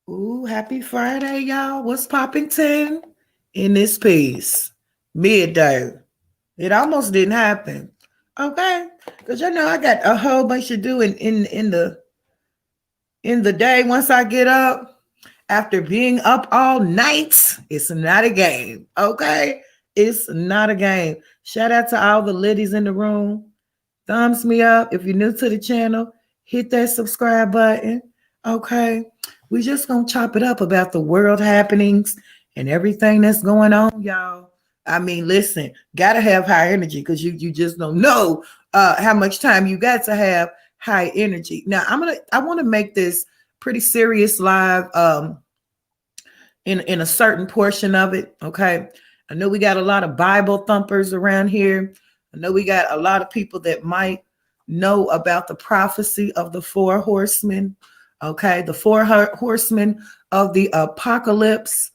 Ooh, happy Friday, y'all. What's popping 10 in this piece? Midday. It almost didn't happen. Okay. Because I got a whole bunch to do in the day once I get up. After being up all night, it's not a game. Okay. It's not a game. Shout out to all the ladies in the room. Thumbs me up. If you're new to the channel, hit that subscribe button. Okay. We just gonna chop it up about the world happenings and everything that's going on, y'all. I mean, listen, gotta have high energy because you just don't know how much time you got to have high energy. Now I want to make this pretty serious live in a certain portion of it. Okay. I know we got a lot of Bible thumpers around here. I know we got a lot of people that might know about the prophecy of the four horsemen. Okay. The four horsemen of the apocalypse,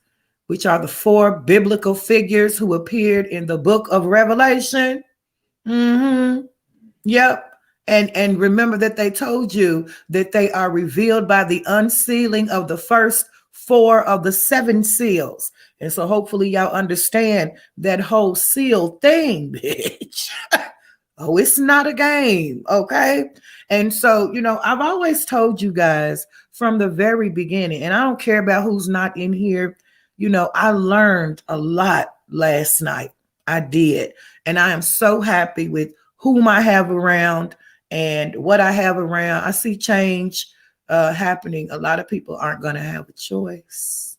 which are the four biblical figures who appeared in the book of Revelation. Mm-hmm. Yep. And remember that they told you that they are revealed by the unsealing of the first four of the seven seals. And so hopefully y'all understand that whole seal thing, bitch. Oh, it's not a game. Okay. And so, I've always told you guys from the very beginning, and I don't care about who's not in here. I learned a lot last night. I did. And I am so happy with whom I have around and what I have around. I see change happening. A lot of people aren't going to have a choice.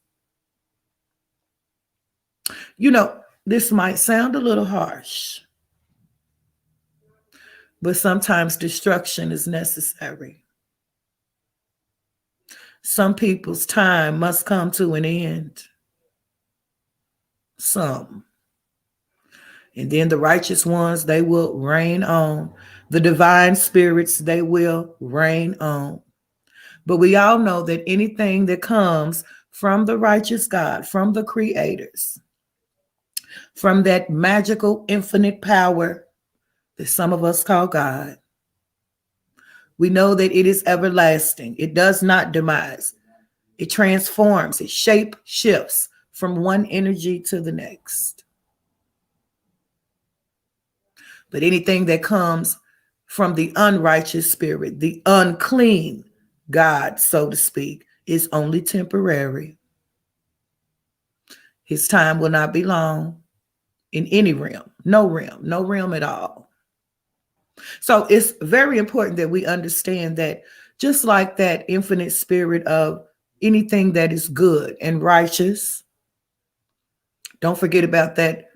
This might sound a little harsh, but sometimes destruction is necessary. Some people's time must come to an end. Some. And then the righteous ones, they will reign on. The divine spirits, they will reign on. But we all know that anything that comes from the righteous God, from the creators, from that magical infinite power that some of us call God, we know that it is everlasting. It does not demise. It transforms, it shape shifts from one energy to the next. But anything that comes from the unrighteous spirit, the unclean God, so to speak, is only temporary. His time will not be long in any realm, no realm at all. So it's very important that we understand that just like that infinite spirit of anything that is good and righteous, don't forget about that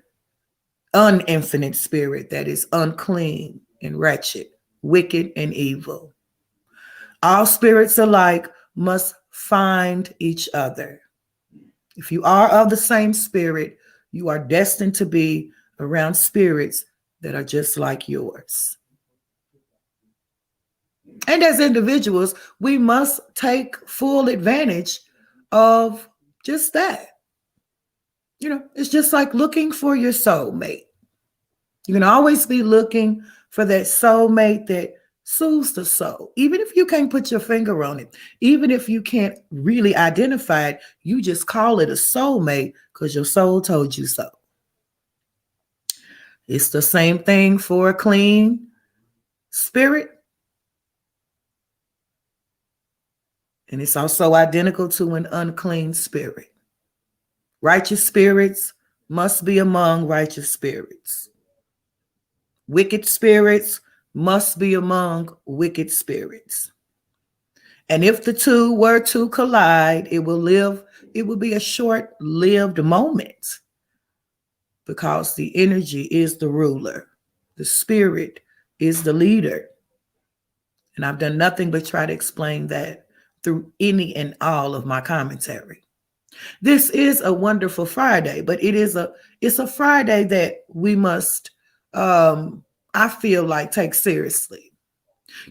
uninfinite spirit that is unclean and wretched, wicked and evil. All spirits alike must find each other. If you are of the same spirit, you are destined to be around spirits that are just like yours. And as individuals, we must take full advantage of just that. It's just like looking for your soulmate. You can always be looking for that soulmate that soothes the soul. Even if you can't put your finger on it, even if you can't really identify it, you just call it a soulmate because your soul told you so. It's the same thing for a clean spirit. And it's also identical to an unclean spirit. Righteous spirits must be among righteous spirits. Wicked spirits must be among wicked spirits. And if the two were to collide, it will be a short-lived moment because the energy is the ruler. The spirit is the leader. And I've done nothing but try to explain that through any and all of my commentary. This is a wonderful Friday, but it's a Friday that we must, I feel like, take seriously.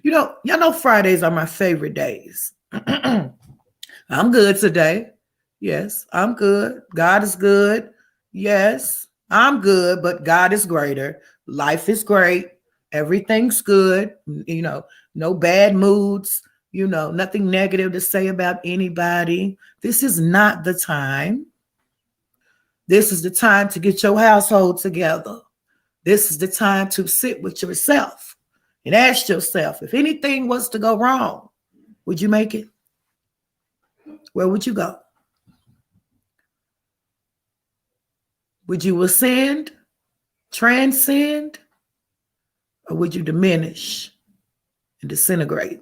Y'all know Fridays are my favorite days. I'm good today. Yes, I'm good. God is good. Yes, I'm good, but God is greater. Life is great. Everything's good. No bad moods. nothing negative to say about anybody. This is not the time. This is the time to get your household together. This is the time to sit with yourself and ask yourself, if anything was to go wrong, would you make it? Where would you go? Would you ascend, transcend, or would you diminish and disintegrate?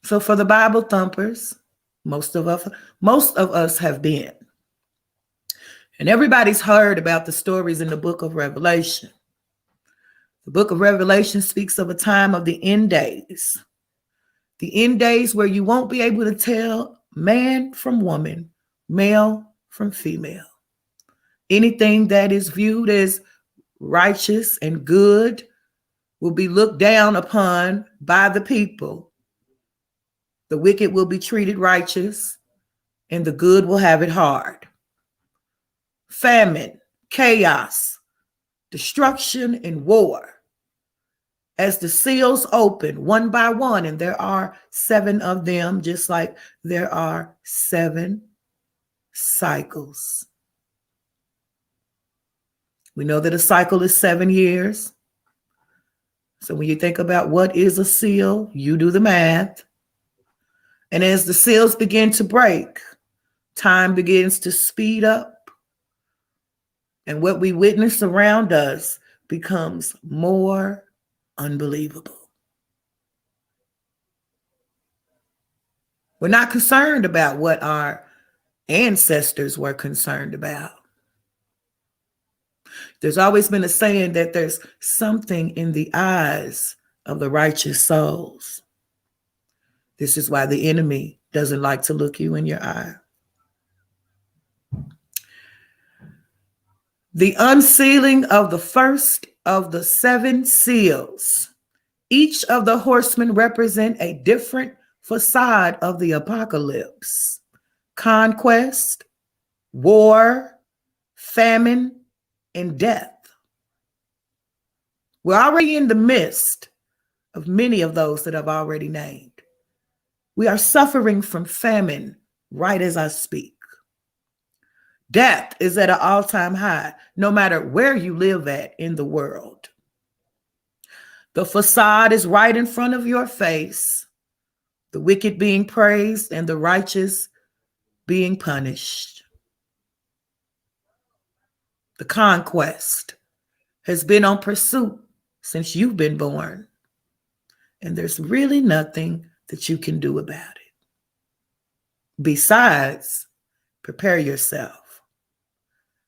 So for the Bible thumpers, most of us have been. And everybody's heard about the stories in the book of Revelation. The book of Revelation speaks of a time of the end days. The end days where you won't be able to tell man from woman, male from female. Anything that is viewed as righteous and good will be looked down upon by the people. The wicked will be treated righteous, and the good will have it hard. Famine, chaos, destruction, and war. As the seals open one by one, and there are 7 of them, just like there are 7 cycles. We know that a cycle is 7 years. So when you think about what is a seal, you do the math. And as the seals begin to break, time begins to speed up. And what we witness around us becomes more unbelievable. We're not concerned about what our ancestors were concerned about. There's always been a saying that there's something in the eyes of the righteous souls. This is why the enemy doesn't like to look you in your eye. The unsealing of the first of the 7 seals. Each of the horsemen represent a different facade of the apocalypse. Conquest, war, famine, and death. We're already in the midst of many of those that I've already named. We are suffering from famine right as I speak. Death is at an all-time high, no matter where you live at in the world. The facade is right in front of your face, the wicked being praised and the righteous being punished. The conquest has been on pursuit since you've been born, and there's really nothing that you can do about it. Besides, prepare yourself.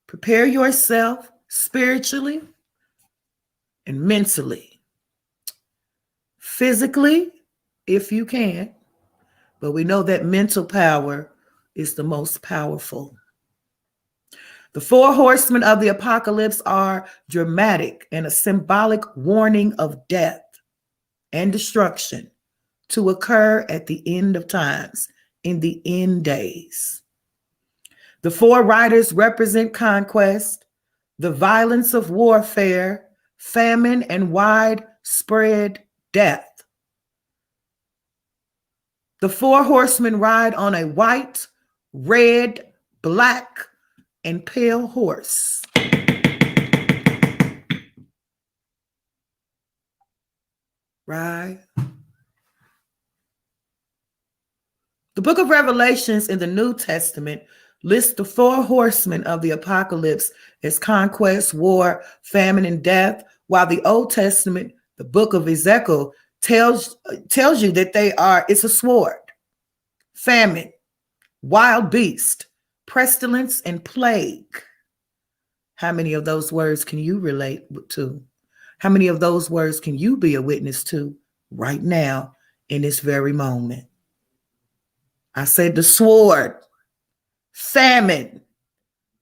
Prepare yourself spiritually and mentally. Physically, if you can, but we know that mental power is the most powerful. The 4 horsemen of the apocalypse are dramatic and a symbolic warning of death and destruction to occur at the end of times, in the end days. The 4 riders represent conquest, the violence of warfare, famine, and widespread death. The 4 horsemen ride on a white, red, black, and pale horse. Right? The book of Revelations in the New Testament lists the 4 horsemen of the apocalypse as conquest, war, famine, and death, while the Old Testament, the book of Ezekiel, tells you that it's a sword, famine, wild beast, pestilence, and plague. How many of those words can you relate to? How many of those words can you be a witness to right now in this very moment? I said the sword, famine,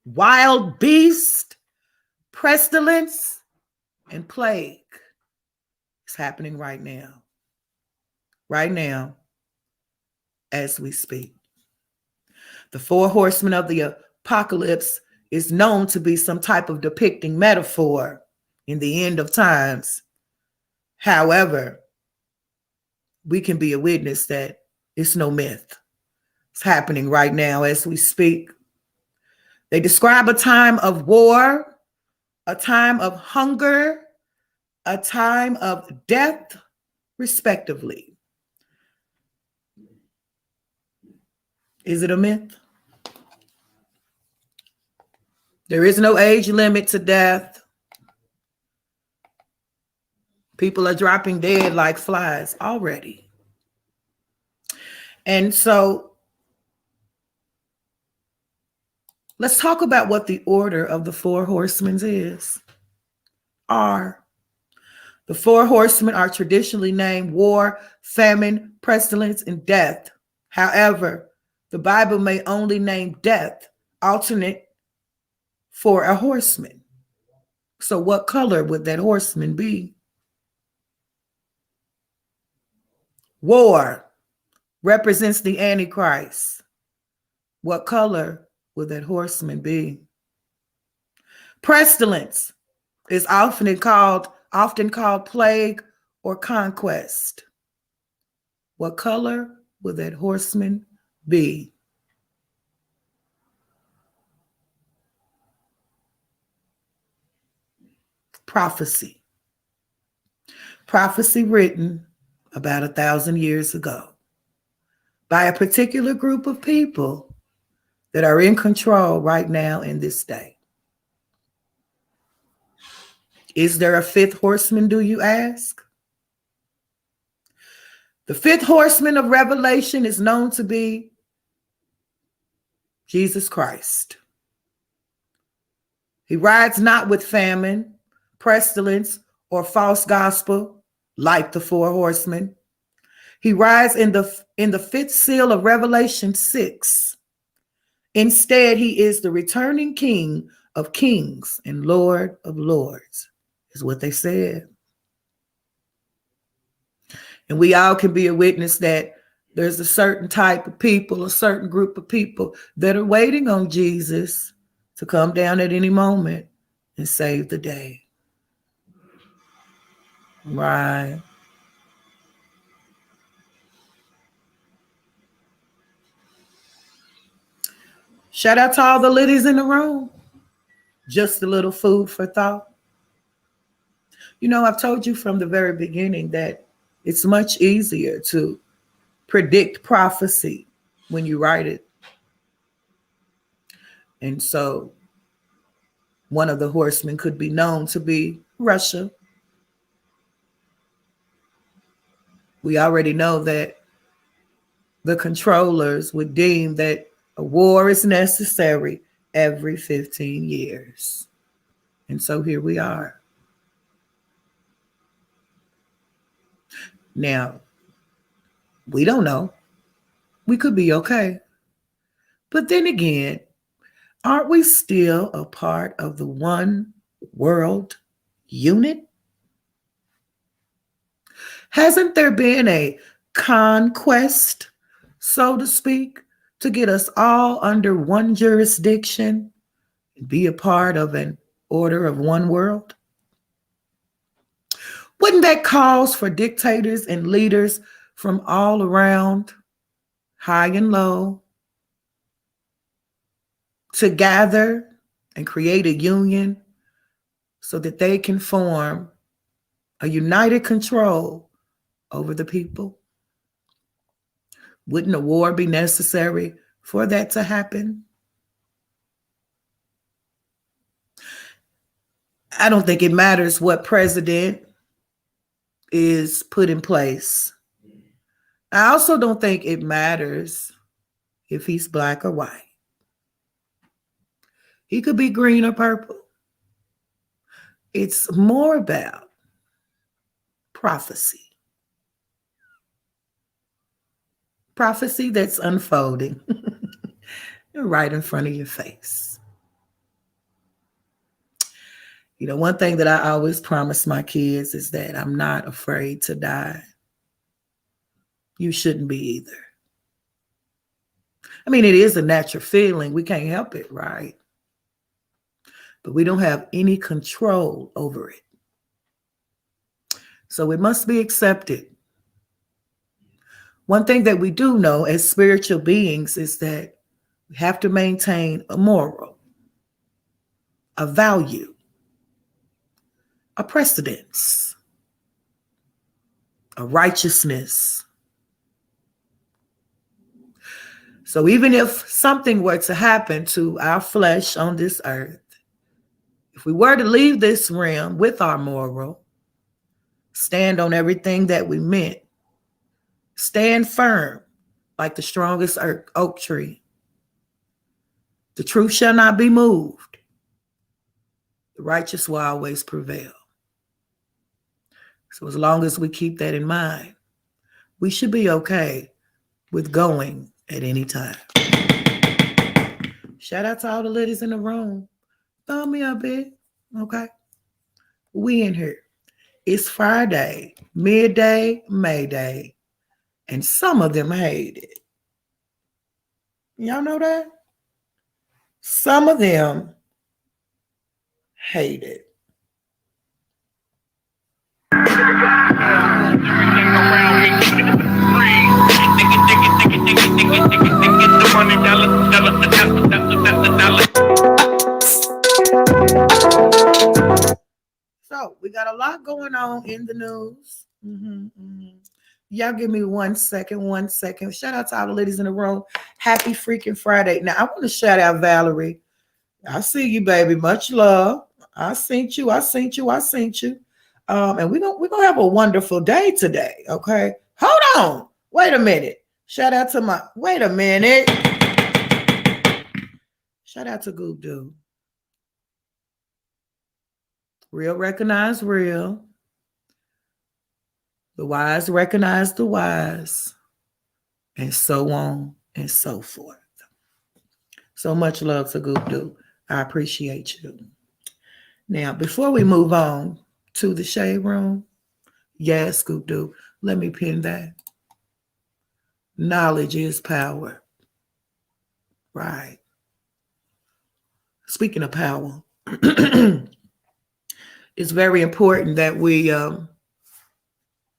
wild beast, pestilence, and plague. It's happening right now. Right now, as we speak. The 4 horsemen of the apocalypse is known to be some type of depicting metaphor in the end of times. However, we can be a witness that it's no myth. It's happening right now as we speak. They describe a time of war, a time of hunger, a time of death, respectively. Is it a myth? There is no age limit to death. People are dropping dead like flies already. And so let's talk about what the order of the four horsemen is. The four horsemen are traditionally named war, famine, pestilence, and death. However, the Bible may only name death alternate for a horseman. So what color would that horseman be? War represents the Antichrist. What color would that horseman be? Pestilence is often called plague or conquest. What color would that horseman be? Prophecy. Prophecy written about 1,000 years ago by a particular group of people that are in control right now in this day. Is there a fifth horseman, do you ask? The fifth horseman of Revelation is known to be Jesus Christ. He rides not with famine, pestilence, or false gospel like the four horsemen. He rides in the fifth seal of Revelation 6. Instead, he is the returning King of kings and Lord of lords, is what they said. And we all can be a witness that there's a certain type of people, a certain group of people that are waiting on Jesus to come down at any moment and save the day. Right. Shout out to all the ladies in the room. Just a little food for thought. You know, I've told you from the very beginning that it's much easier to predict prophecy when you write it. And so one of the horsemen could be known to be Russia. We already know that the controllers would deem that a war is necessary every 15 years. And so here we are. Now, we don't know. We could be okay. But then again, aren't we still a part of the one world unit? Hasn't there been a conquest, so to speak, to get us all under one jurisdiction and be a part of an order of one world? Wouldn't that cause for dictators and leaders from all around, high and low, to gather and create a union so that they can form a united control over the people? Wouldn't a war be necessary for that to happen? I don't think it matters what president is put in place. I also don't think it matters if he's black or white. He could be green or purple. It's more about prophecy. Prophecy that's unfolding right in front of your face. You know, one thing that I always promise my kids is that I'm not afraid to die. You shouldn't be either. I mean, it is a natural feeling. We can't help it, right? But we don't have any control over it. So it must be accepted. One thing that we do know as spiritual beings is that we have to maintain a moral, a value, a precedence, a righteousness. So even if something were to happen to our flesh on this earth, if we were to leave this realm with our moral, stand on everything that we meant, stand firm like the strongest oak tree. The truth shall not be moved. The righteous will always prevail. So as long as we keep that in mind, we should be okay with going at any time. Shout out to all the ladies in the room. Thumb me up, big. Okay. We in here. It's Friday, midday, Mayday, and some of them hate it. Y'all know that? Some of them hate it. So we got a lot going on in the news. Y'all give me 1 second, 1 second. Shout out to all the ladies in the room. Happy freaking Friday. Now I want to shout out Valerie. I see you, baby. Much love. I seen you. And we're gonna have a wonderful day today. Okay. Hold on. Wait a minute. Shout out to wait a minute. Shout out to Goop Dude. Real recognize real. The wise recognize the wise. And so on and so forth. So much love to Goop Dude. I appreciate you. Now, before we move on to the shade room, yes, Goop Dude, let me pin that. Knowledge is power. Right. Speaking of power, it's very important that we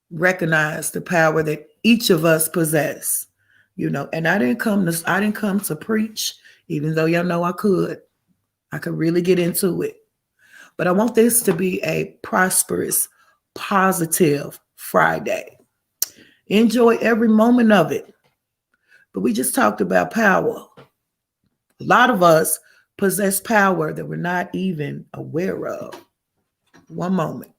recognize the power that each of us possess. And I didn't come to preach, even though y'all know I could really get into it. But I want this to be a prosperous, positive Friday. Enjoy every moment of it. But we just talked about power. A lot of us possess power that we're not even aware of. One moment.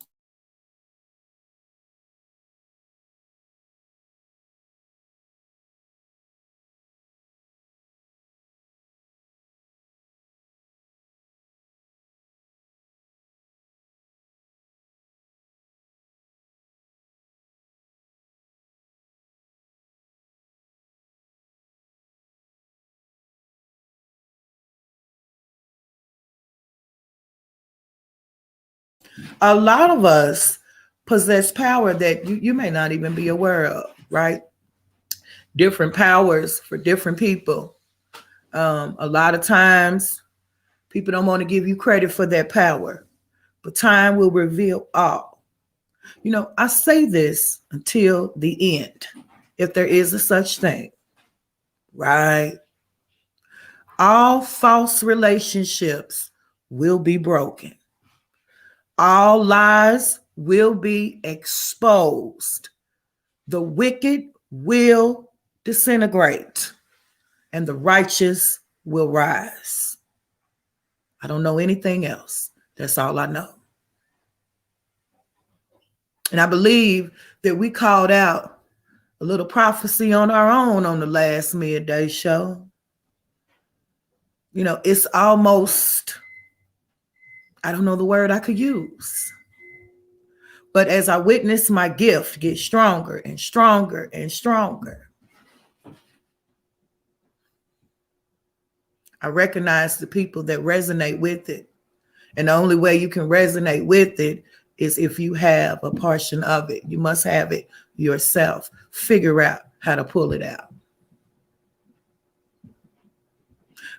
A lot of us possess power that you may not even be aware of, right? Different powers for different people. A lot of times, people don't want to give you credit for that power, but time will reveal all. I say this until the end, if there is a such thing, right? All false relationships will be broken. All lies will be exposed. The wicked will disintegrate, and the righteous will rise. I don't know anything else. That's all I know. And I believe that we called out a little prophecy on our own on the last midday show. It's almost, I don't know the word I could use. But as I witness my gift get stronger and stronger and stronger, I recognize the people that resonate with it. And the only way you can resonate with it is if you have a portion of it. You must have it yourself. Figure out how to pull it out.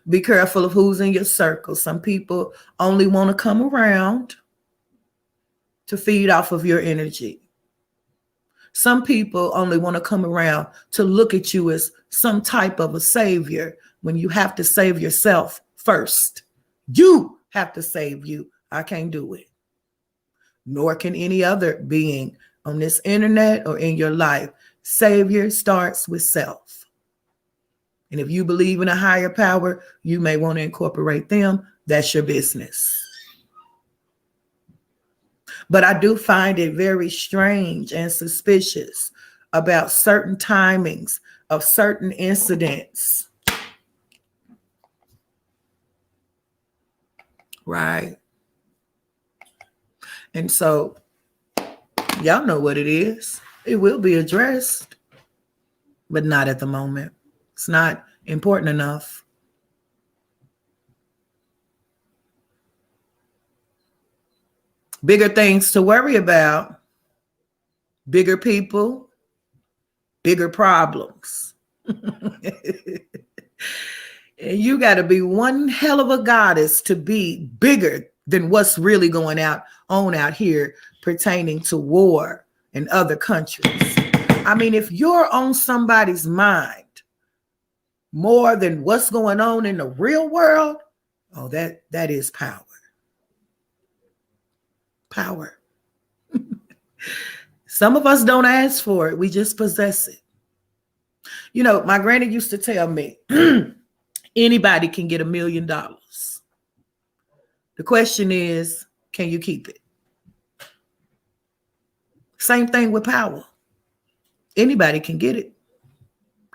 Be careful of who's in your circle. Some people only want to come around to feed off of your energy. Some people only want to come around to look at you as some type of a savior when you have to save yourself first. You have to save you. I can't do it. Nor can any other being on this internet or in your life. Savior starts with self. And if you believe in a higher power, you may want to incorporate them. That's your business. But I do find it very strange and suspicious about certain timings of certain incidents. Right. And so y'all know what it is. It will be addressed, but not at the moment. It's not important enough. Bigger things to worry about, bigger people, bigger problems. And you got to be one hell of a goddess to be bigger than what's really going on out here pertaining to war in other countries. I mean, if you're on somebody's mind more than what's going on in the real world, oh, that is power. Power. Some of us don't ask for it. We just possess it. You know, my granny used to tell me, anybody can get $1 million. The question is, can you keep it? Same thing with power. Anybody can get it.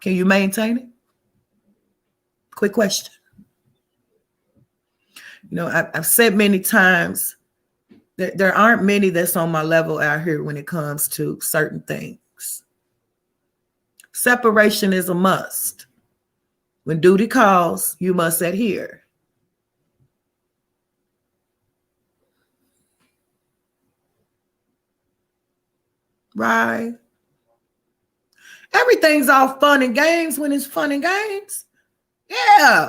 Can you maintain it? Quick question. You know, I've said many times that there aren't many that's on my level out here when it comes to certain things. Separation is a must. When duty calls, you must adhere. Right? Everything's all fun and games when it's fun and games. Yeah.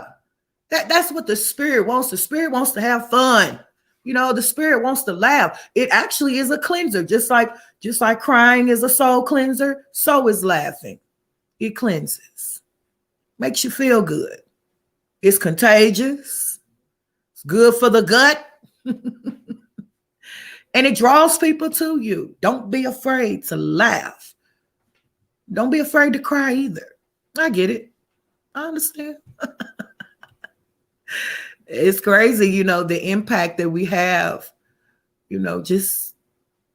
That's what the spirit wants. The spirit wants to have fun. You know, the spirit wants to laugh. It actually is a cleanser. Just like crying is a soul cleanser, so is laughing. It cleanses. Makes you feel good. It's contagious. It's good for the gut. And it draws people to you. Don't be afraid to laugh. Don't be afraid to cry either. I get it. I understand. It's crazy, you know, the impact that we have, you know, just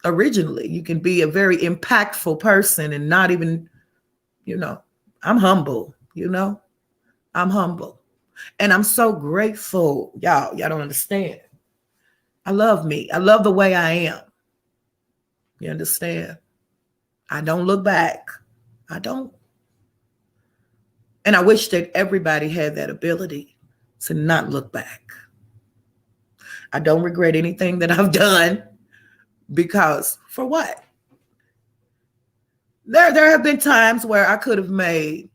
originally. You can be a very impactful person and not even, you know, I'm humble, you know, I'm humble. And I'm so grateful. Y'all don't understand. I love me. I love the way I am. You understand? I don't look back. I don't. And I wish that everybody had that ability to not look back. I don't regret anything that I've done, because for what? There have been times where I could have made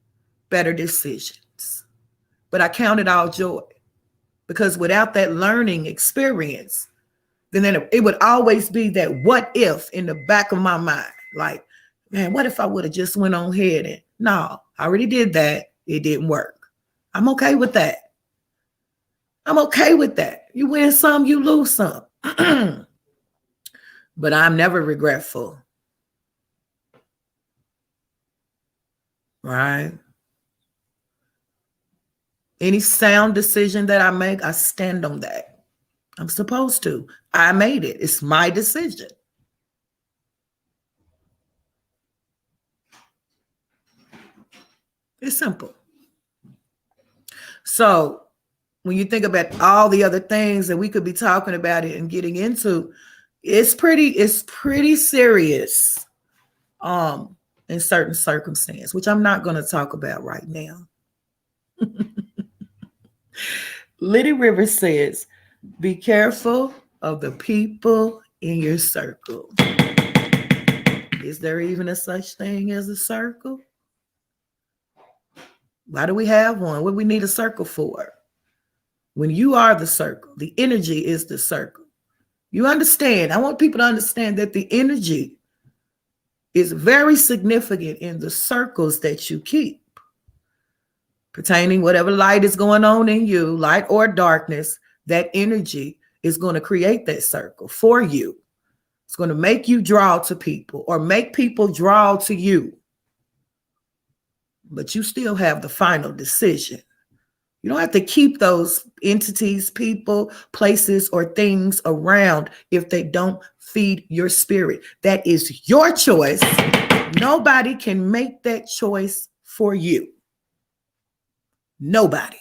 better decisions, but I count it all joy, because without that learning experience, then it would always be that what if in the back of my mind. Like, man, what if I would have just went on ahead and no, I already did that. It didn't work. I'm okay with that. I'm okay with that. You win some, you lose some. But I'm never regretful. Right? Any sound decision that I make, I stand on that. I'm supposed to. I made it. It's my decision. It's simple. So when you think about all the other things that we could be talking about it and getting into, it's pretty serious in certain circumstances, which I'm not going to talk about right now. Liddy Rivers says, be careful of the people in your circle. Is there even a such thing as a circle? Why do we have one? What do we need a circle for? When you are the circle, the energy is the circle. You understand? I want people to understand that the energy is very significant in the circles that you keep. Pertaining whatever light is going on in you, light or darkness, that energy is going to create that circle for you. It's going to make you draw to people or make people draw to you. But you still have the final decision. You don't have to keep those entities, people, places, or things around if they don't feed your spirit. That is your choice. Nobody can make that choice for you. Nobody.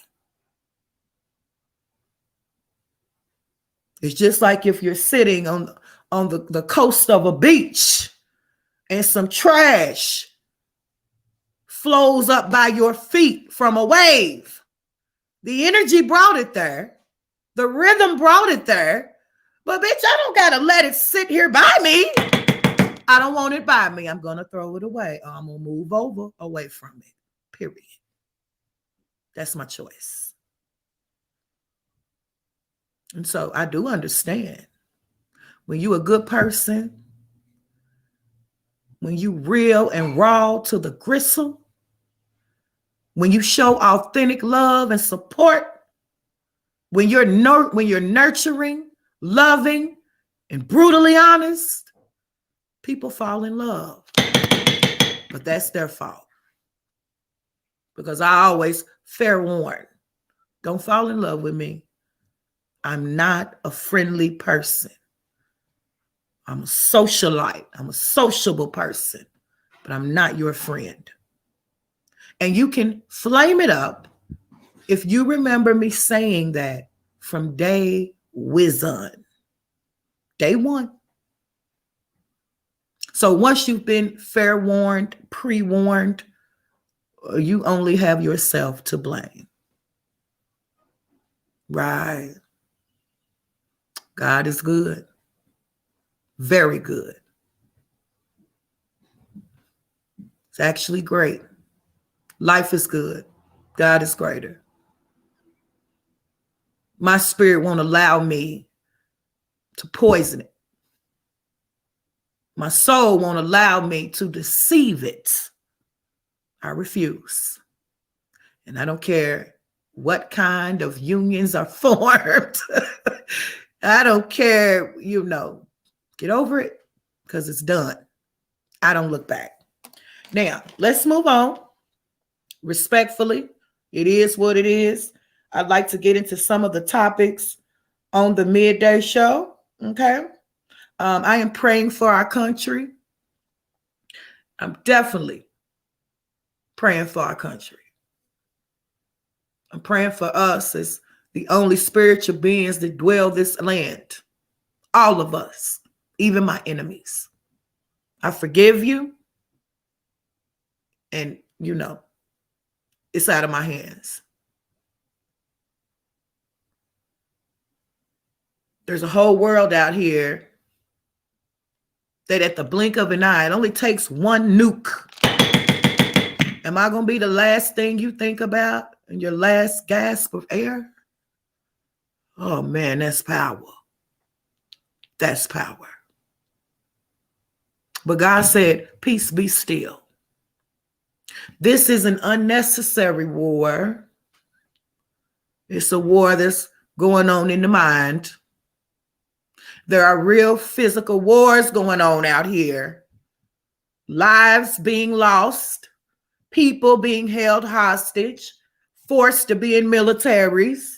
It's just like if you're sitting on the coast of a beach and some trash flows up by your feet from a wave. The energy brought it there. The rhythm brought it there. But bitch, I don't got to let it sit here by me. I don't want it by me. I'm going to throw it away. Or I'm going to move over away from it. Period. That's my choice. And so I do understand. When you a good person, when you real and raw to the gristle, when you show authentic love and support, when you're nurturing, loving, and brutally honest, people fall in love. But that's their fault. Because I always fair warn, don't fall in love with me. I'm not a friendly person. I'm a socialite. I'm a sociable person, but I'm not your friend. And you can flame it up if you remember me saying that from day one. Day one. So once you've been fair warned, pre-warned, you only have yourself to blame. Right. God is good. Very good. It's actually great. Life is good. God is greater. My spirit won't allow me to poison it. My soul won't allow me to deceive it. I refuse. And I don't care what kind of unions are formed. I don't care, get over it because it's done. I don't look back. Now, let's move on. Respectfully, it is what it is. I'd like to get into some of the topics on the midday show. Okay. I am praying for our country. I'm definitely praying for our country. I'm praying for us as the only spiritual beings that dwell this land. All of us, even my enemies. I forgive you. And, it's out of my hands. There's a whole world out here that at the blink of an eye, it only takes one nuke. Am I going to be the last thing you think about and your last gasp of air? Oh man, that's power. That's power. But God said, peace be still. This is an unnecessary war. It's a war that's going on in the mind. There are real physical wars going on out here. Lives being lost, people being held hostage, forced to be in militaries.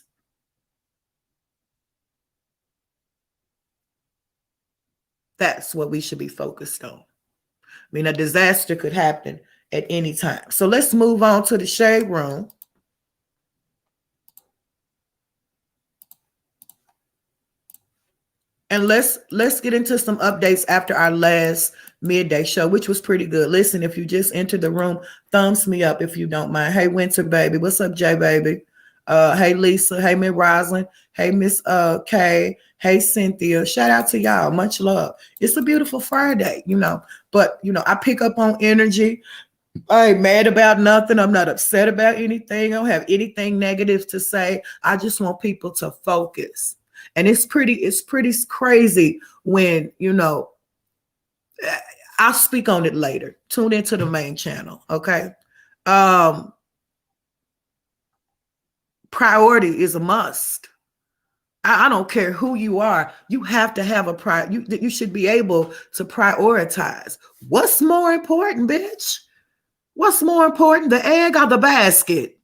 That's what we should be focused on. I mean, a disaster could happen at any time. So let's move on to the shade room. And let's get into some updates after our last midday show, which was pretty good. Listen, if you just entered the room, thumbs me up if you don't mind. Hey, Winter Baby. What's up, J Baby? Hey, Lisa. Hey, Miss Roslyn. Hey, Miss Kay. Hey, Cynthia. Shout out to y'all. Much love. It's a beautiful Friday, But, I pick up on energy. I ain't mad about nothing. I'm not upset about anything. I don't have anything negative to say. I just want people to focus. And it's pretty crazy when, I'll speak on it later. Tune into the main channel, okay? Priority is a must. I don't care who you are. You have to have a you should be able to prioritize. What's more important, bitch? What's more important, the egg or the basket?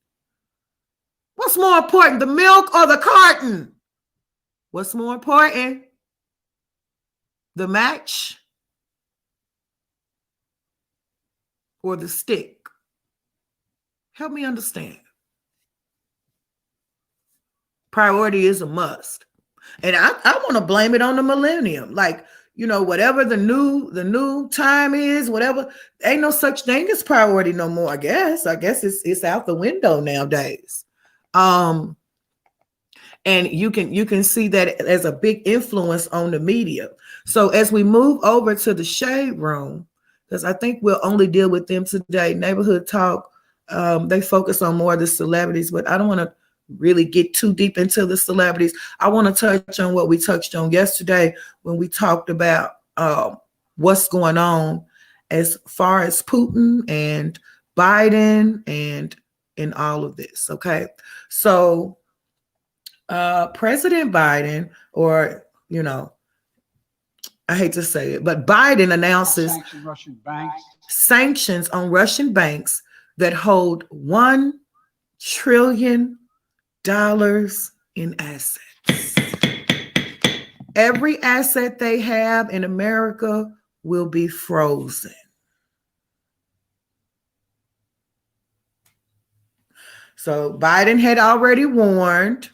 What's more important, the milk or the carton? What's more important, the match or the stick? Help me understand. Priority is a must. And I want to blame it on the millennium. Like, you know, whatever the new time is, whatever, ain't no such thing as priority no more, I guess. It's out the window nowadays. And you can see that as a big influence on the media. So as we move over to the shade room, because I think we'll only deal with them today, Neighborhood Talk, they focus on more of the celebrities, but I don't want to really get too deep into the celebrities. I want to touch on what we touched on yesterday when we talked about what's going on as far as Putin and Biden and all of this. Okay. So President Biden, or, you know, I hate to say it, but Biden announces sanctions on Russian banks that hold $1 trillion in assets. Every asset they have in America will be frozen. So Biden had already warned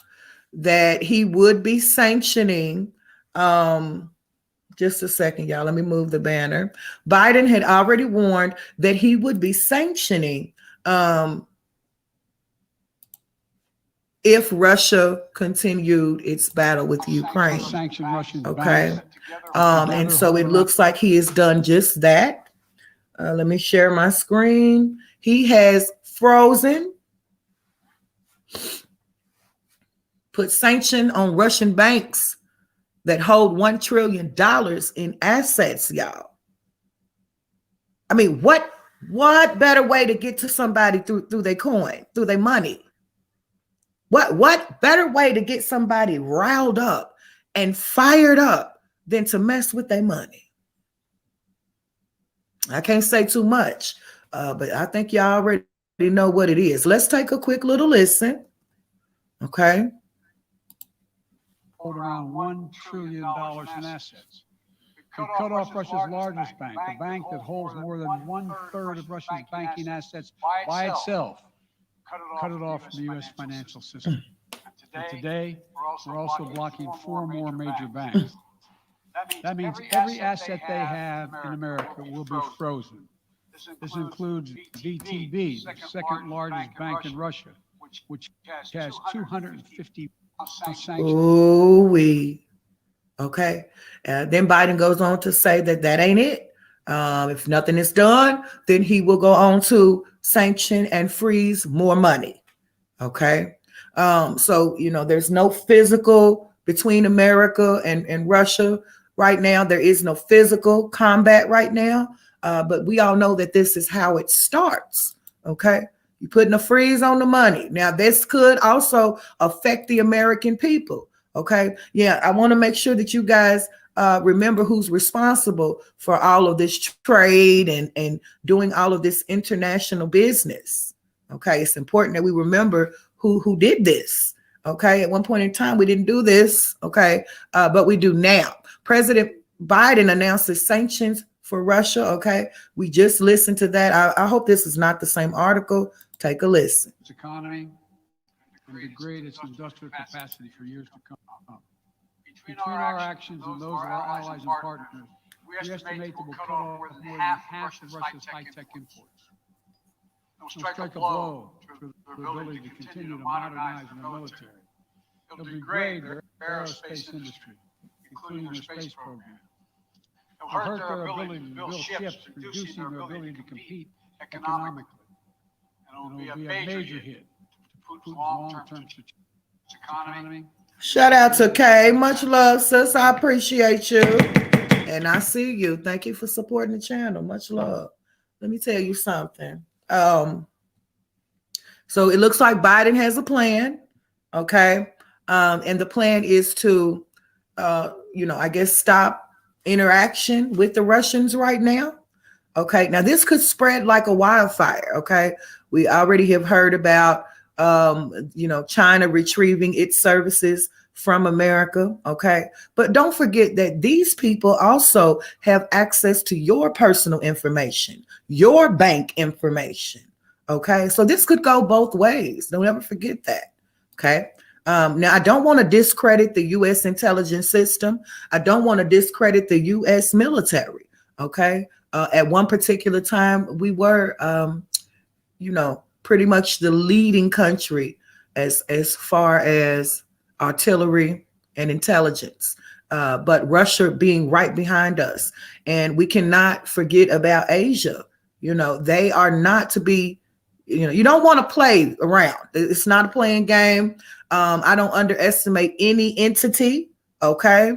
that he would be sanctioning, just a second, y'all, let me move the banner. Biden had already warned that he would be sanctioning if Russia continued its battle with Ukraine. Okay. And so it looks like he has done just that. Let me share my screen. He has frozen, put sanction on Russian banks that hold $1 trillion in assets, y'all. I mean, what better way to get to somebody through their coin, through their money? What better way to get somebody riled up and fired up than to mess with their money? I can't say too much, but I think y'all already know what it is. Let's take a quick little listen. Okay. Hold around $1 trillion in assets. We cut off Russia's largest bank, a bank that holds more than 1/3 of Russia's banking assets by itself. Cut it off from the U.S. financial system. And today, we're also blocking 4 more major banks. That means every asset they have in America will be frozen. This includes VTB, the second largest bank in Russia, which has 250 sanctions. Ooh-wee. Okay. Then Biden goes on to say that ain't it. If nothing is done, then he will go on to sanction and freeze more money. Okay. So, you know, there's no physical between America and Russia right now. There is no physical combat right now. But we all know that this is how it starts. Okay. You're putting a freeze on the money. Now, this could also affect the American people. Okay. Yeah. I want to make sure that you guys remember who's responsible for all of this trade and doing all of this international business. Okay. It's important that we remember who did this. Okay. At one point in time, we didn't do this. Okay. But we do now. President Biden announces sanctions for Russia. Okay. We just listened to that. I hope this is not the same article. Take a listen. Its economy and degrade its industrial capacity for years to come. Between our actions and those of our allies and partners, we estimate that we'll cut off more than half of Russia's high-tech imports. It'll strike a blow to their ability to continue to modernize their military. It'll degrade their aerospace industry, including their space program. It'll hurt their ability to build ships, reducing their ability to compete economically. And it'll be a major hit to Putin's long-term economy. Shout out to Kay. Much love, sis. I appreciate you. And I see you. Thank you for supporting the channel. Much love. Let me tell you something. So it looks like Biden has a plan. Okay. And the plan is to, I guess stop interaction with the Russians right now. Okay. Now this could spread like a wildfire. Okay. We already have heard about, China retrieving its services from America. Okay. But don't forget that these people also have access to your personal information, your bank information. Okay. So this could go both ways. Don't ever forget that. Okay. Now, I don't want to discredit the U.S. intelligence system. I don't want to discredit the U.S. military. Okay. At one particular time, we were, pretty much the leading country as far as artillery and intelligence. But Russia being right behind us. And we cannot forget about Asia. They are not to be, you don't want to play around. It's not a playing game. I don't underestimate any entity, okay?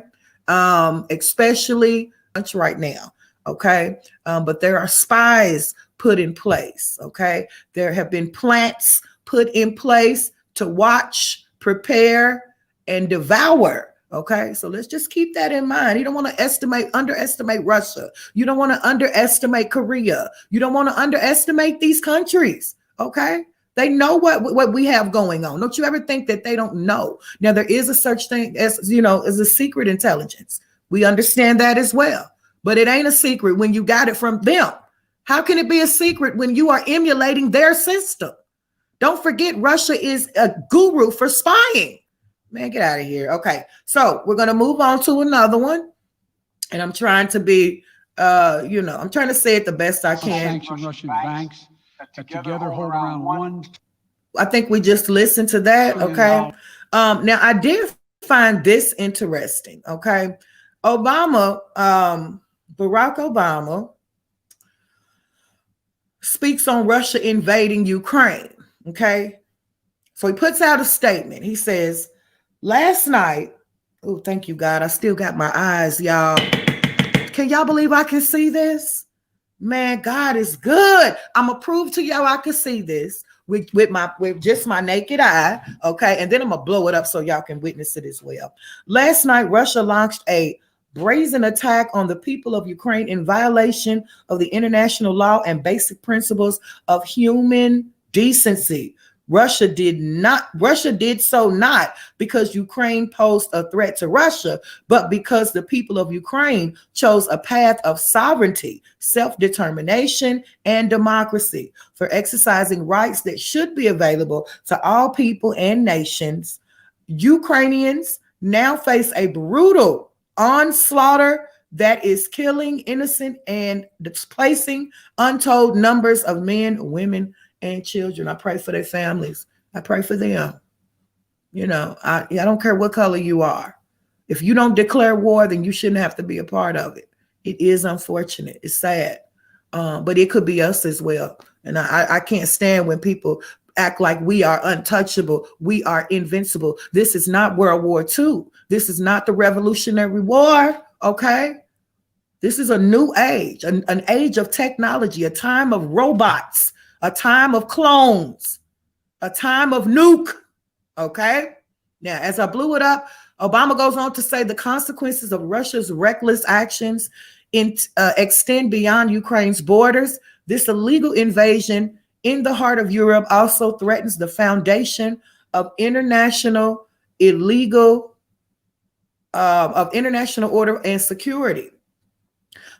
Especially right now, okay? But there are spies put in place, okay? There have been plants put in place to watch, prepare, and devour, okay? So let's just keep that in mind. You don't want to underestimate Russia. You don't want to underestimate Korea. You don't want to underestimate these countries, okay? They know what we have going on. Don't you ever think that they don't know? Now, there is a such thing as, as a secret intelligence. We understand that as well. But it ain't a secret when you got it from them. How can it be a secret when you are emulating their system? Don't forget, Russia is a guru for spying. Man, get out of here. Okay, so we're going to move on to another one. And I'm trying to be, I'm trying to say it the best I can. Sanction Russian banks that together hold around one. I think we just listened to that. Okay. Now I did find this interesting. Okay. Barack Obama speaks on Russia invading Ukraine. Okay. So he puts out a statement. He says, last night, oh, thank you, God. I still got my eyes, y'all. Can y'all believe I can see this? Man, God is good. I'm gonna prove to y'all I can see this with just my naked eye. Okay, and then I'm gonna blow it up so y'all can witness it as well. Last night, Russia launched a brazen attack on the people of Ukraine in violation of the international law and basic principles of human decency. Russia did so not because Ukraine posed a threat to Russia, but because the people of Ukraine chose a path of sovereignty, self-determination, and democracy for exercising rights that should be available to all people and nations. Ukrainians now face a brutal onslaught that is killing innocent and displacing untold numbers of men, women, and children. I pray for their families. I pray for them. I don't care what color you are. If you don't declare war, then you shouldn't have to be a part of it. It is unfortunate. It's sad. But it could be us as well. And I can't stand when people act like we are untouchable. We are invincible. This is not World War II. This is not the Revolutionary War. Okay. This is a new age, an age of technology, a time of robots, a time of clones, a time of nuke. Okay. Now, as I blew it up, Obama goes on to say the consequences of Russia's reckless actions extend beyond Ukraine's borders. This illegal invasion in the heart of Europe also threatens the foundation of international order and security.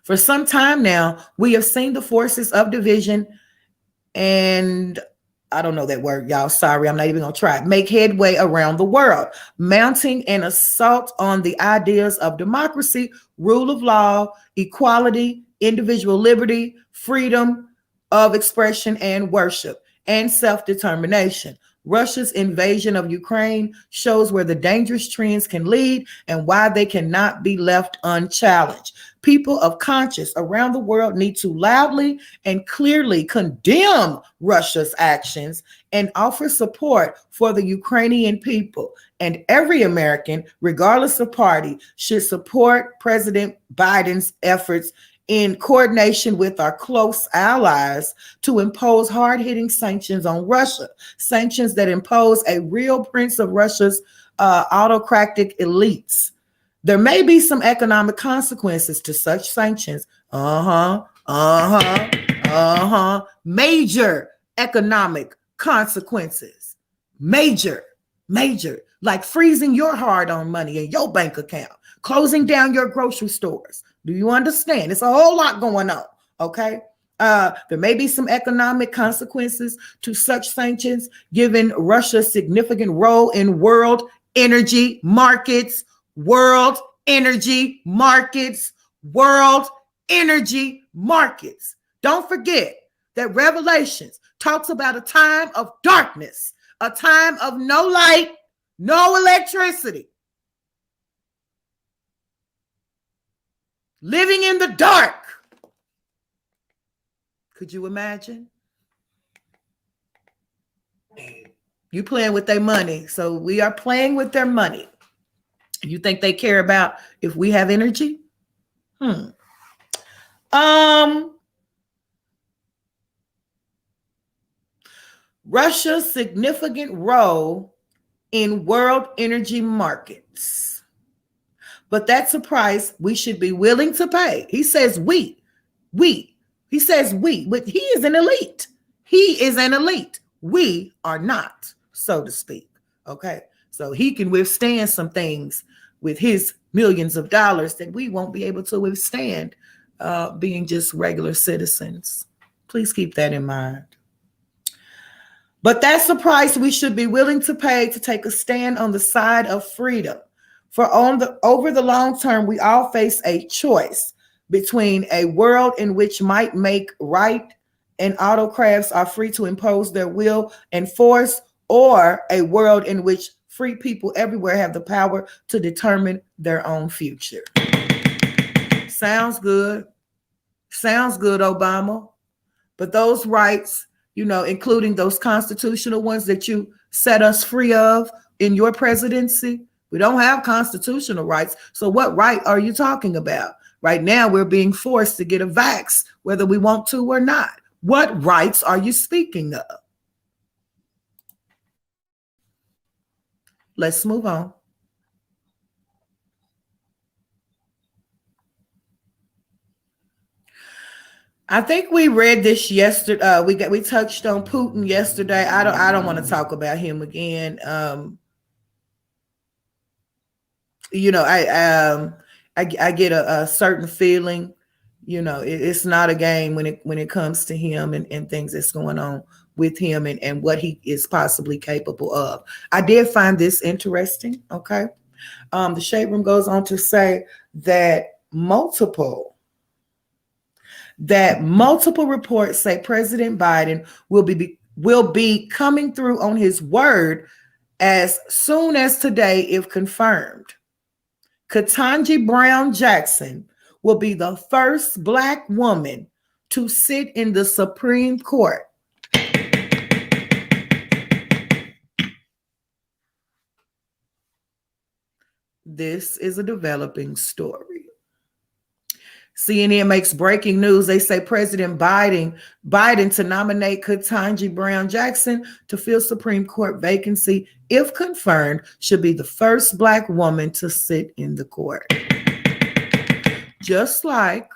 For some time now, we have seen the forces of division and I don't know that word, y'all. Sorry, I'm not even going to try. Make headway around the world, mounting an assault on the ideas of democracy, rule of law, equality, individual liberty, freedom of expression and worship, and self-determination. Russia's invasion of Ukraine shows where the dangerous trends can lead and why they cannot be left unchallenged. People of conscience around the world need to loudly and clearly condemn Russia's actions and offer support for the Ukrainian people. And every American, regardless of party, should support President Biden's efforts in coordination with our close allies to impose hard-hitting sanctions on Russia, sanctions that impose a real prince of Russia's autocratic elites. There may be some economic consequences to such sanctions. Major economic consequences. Major, like freezing your hard-earned money in your bank account, closing down your grocery stores. Do you understand? It's a whole lot going on, okay? There may be some economic consequences to such sanctions, given Russia's significant role in world energy markets. World energy markets. Don't forget that Revelations talks about a time of darkness, a time of no light, no electricity. Living in the dark. Could you imagine? You playing with their money. So we are playing with their money. You think they care about if we have energy? Russia's significant role in world energy markets. But that's a price we should be willing to pay. He says we. He says we, but he is an elite. We are not, so to speak. Okay. So he can withstand some things with his millions of dollars that we won't be able to withstand being just regular citizens. Please keep that in mind. But that's the price we should be willing to pay to take a stand on the side of freedom. For over the long term, we all face a choice between a world in which might make right and autocrats are free to impose their will and force, or a world in which free people everywhere have the power to determine their own future. Sounds good. Sounds good, Obama. But those rights, including those constitutional ones that you set us free of in your presidency, we don't have constitutional rights. So what right are you talking about? Right now, we're being forced to get a vax, whether we want to or not. What rights are you speaking of? Let's move on. I think we read this yesterday. We touched on Putin yesterday. I don't want to talk about him again. I get a certain feeling. It's not a game when it comes to him and things that's going on with him and what he is possibly capable of. I did find this interesting. Okay. The Shade Room goes on to say that multiple reports say President Biden will be coming through on his word as soon as today, if confirmed. Ketanji Brown Jackson will be the first Black woman to sit in the Supreme Court. This is a developing story. CNN makes breaking news. They say President Biden to nominate Ketanji Brown Jackson to fill Supreme Court vacancy, if confirmed, should be the first Black woman to sit in the court. Just like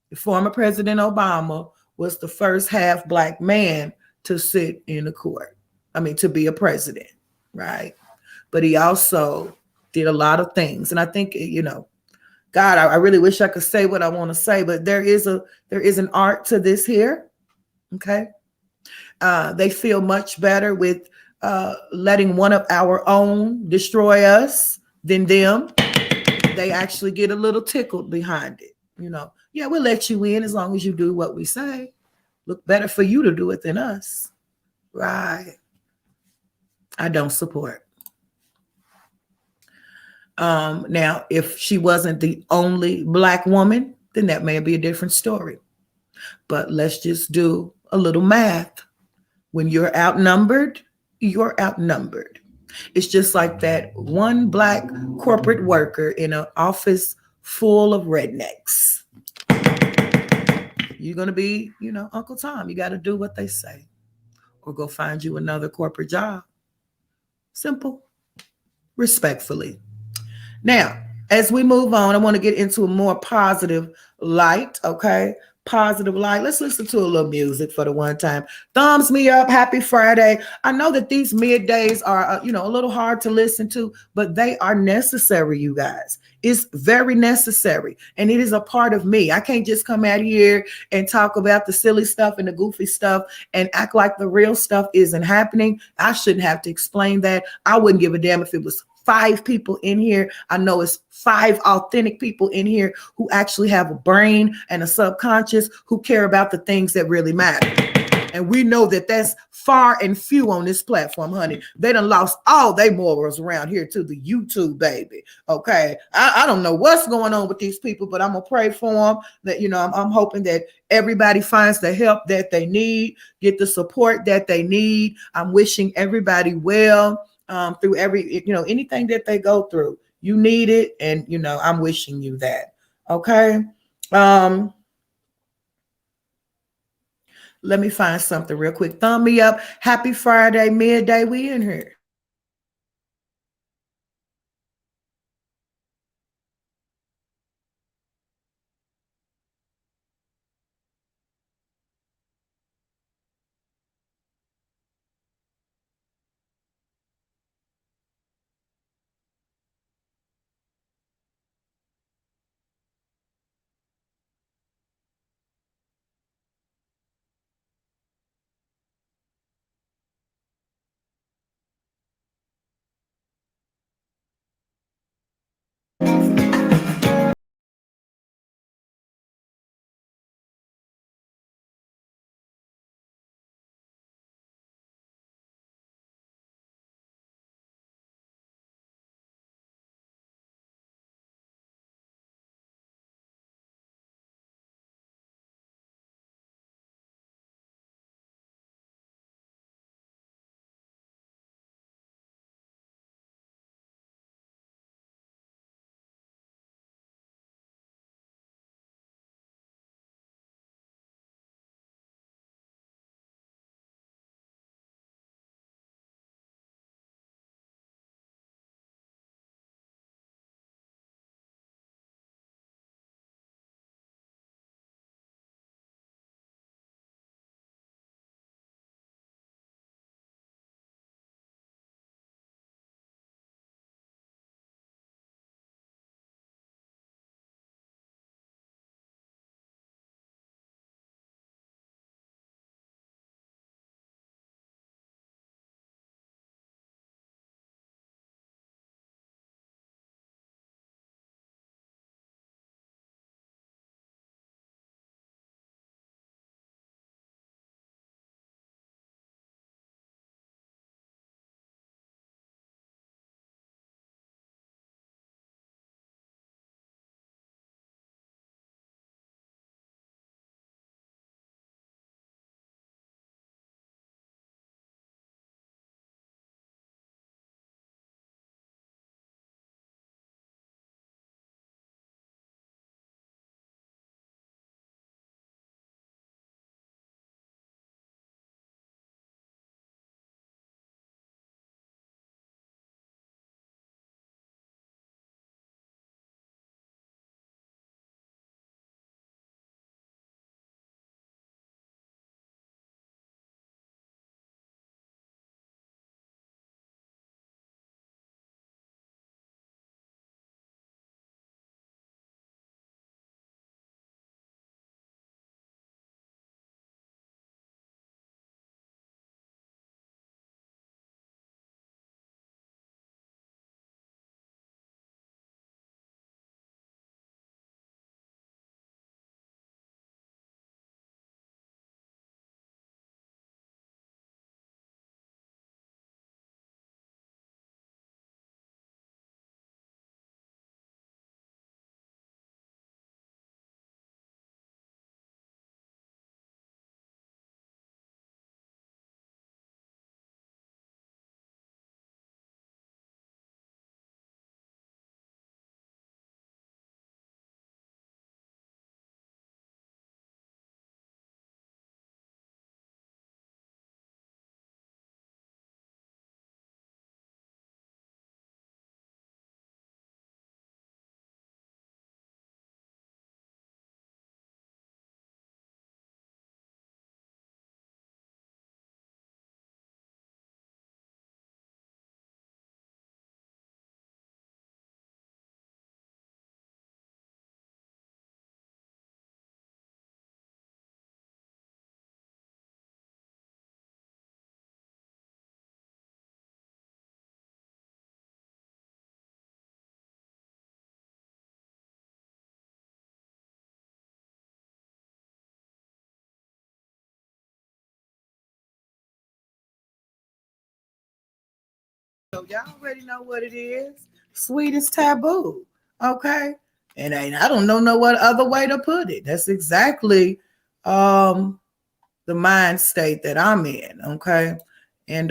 the former President Obama was the first half Black man to sit in the court. To be a president, right? But he also did a lot of things. And I think, God, I really wish I could say what I want to say, but there is an art to this here. Okay. They feel much better with letting one of our own destroy us than them. They actually get a little tickled behind it. Yeah, we'll let you in as long as you do what we say. Look better for you to do it than us. Right. I don't support. Now, if she wasn't the only Black woman, then that may be a different story. But let's just do a little math. When you're outnumbered, you're outnumbered. It's just like that one Black corporate worker in an office full of rednecks. You're going to be, Uncle Tom. You got to do what they say or go find you another corporate job. Simple, respectfully. Now, as we move on, I want to get into a more positive light, okay? Positive light. Let's listen to a little music for the one time. Thumbs me up. Happy Friday. I know that these middays are, a little hard to listen to, but they are necessary, you guys. It's very necessary, and it is a part of me. I can't just come out here and talk about the silly stuff and the goofy stuff and act like the real stuff isn't happening. I shouldn't have to explain that. I wouldn't give a damn if it was 5 people in here. I know it's 5 authentic people in here who actually have a brain and a subconscious who care about the things that really matter. And we know that that's far and few on this platform, honey. They done lost all their morals around here to the YouTube, baby. Okay. I don't know what's going on with these people, but I'm going to pray for them that, I'm hoping that everybody finds the help that they need, get the support that they need. I'm wishing everybody well. Through anything that they go through, you need it, and I'm wishing you that. Okay. Let me find something real quick. Thumb me up. Happy Friday, midday. We in here. So y'all already know what it is. Sweet is taboo. Okay. And I don't know no what other way to put it. That's exactly the mind state that I'm in. Okay. And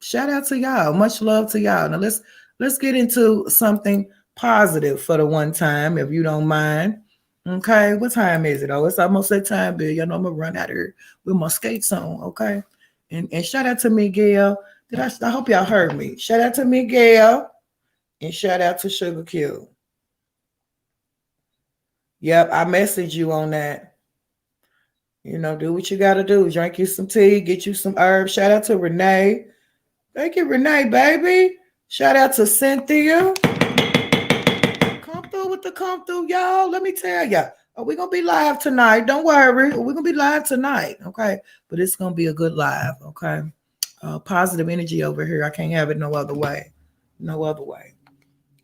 shout out to y'all. Much love to y'all. Now let's get into something positive for the one time, if you don't mind. Okay, what time is it? Oh, it's almost that time, Bill. You know I'm gonna run out of here with my skates on. Okay, and shout out to Miguel. I hope y'all heard me. Shout out to Miguel and shout out to Sugar Q. Yep, I messaged you on that. You know, do what you gotta do. Drink you some tea, get you some herbs. Shout out to Renee. Thank you, Renee, baby. Shout out to Cynthia. Come through with the come through, y'all. Let me tell y'all. We're going to be live tonight. Don't worry. We're going to be live tonight, okay? But it's going to be a good live, okay? Positive energy over here. I can't have it no other way. No other way.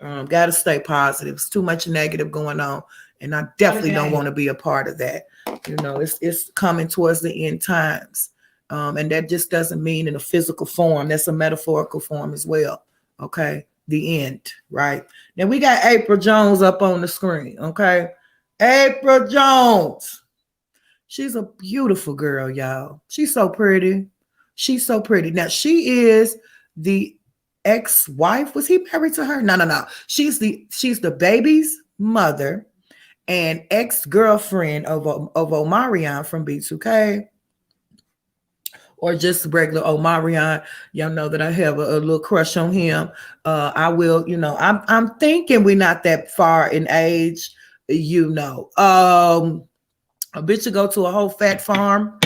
Got to stay positive. It's too much negative going on, and I definitely don't want to be a part of that. You know, it's coming towards the end times. And that just doesn't mean in a physical form. That's a metaphorical form as well. Okay. The end. Right. Now we got April Jones up on the screen. Okay. April Jones. She's a beautiful girl, y'all. She's so pretty. She's so pretty. Now she is the ex-wife. Was he married to her? No. She's the baby's mother and ex-girlfriend of Omarion from B2K. Or just regular Omarion. Y'all know that I have a little crush on him. I will, you know, I'm thinking we're not that far in age, you know. A bitch to go to a whole fat farm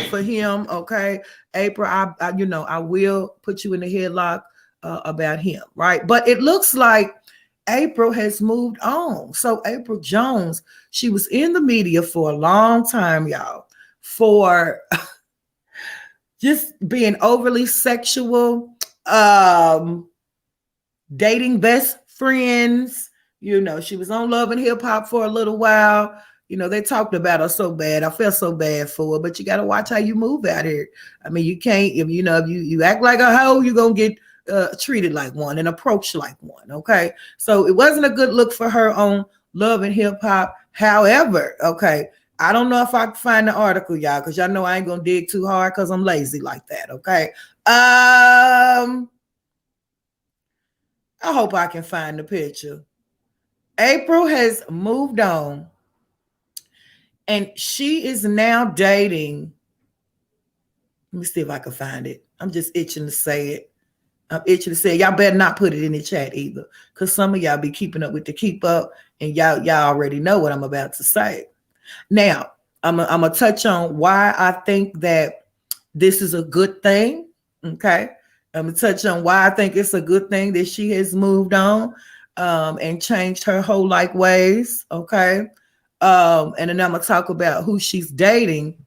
for him, okay? April, I you know, I will put you in the headlock about him, right? But it looks like April has moved on. So April Jones, she was in the media for a long time, y'all, for just being overly sexual, dating best friends. You know, she was on Love and Hip Hop for a little while. You know, they talked about her so bad. I felt so bad for her, but you got to watch how you move out here. I mean, you can't, if you act like a hoe, you're going to get treated like one and approached like one. Okay. So it wasn't a good look for her on Love and Hip Hop. However, okay, I don't know if I can find the article, y'all, because y'all know I ain't gonna dig too hard because I'm lazy like that. Okay. I hope I can find the picture. April has moved on, and she is now dating. Let me see if I can find it. I'm just itching to say it. I'm itching to say it. Y'all better not put it in the chat either, because some of y'all be keeping up with the keep up, and y'all already know what I'm about to say. Now, I'm going to touch on why I think that this is a good thing, okay? I'm going to touch on why I think it's a good thing that she has moved on and changed her whole life ways, okay? And then I'm going to talk about who she's dating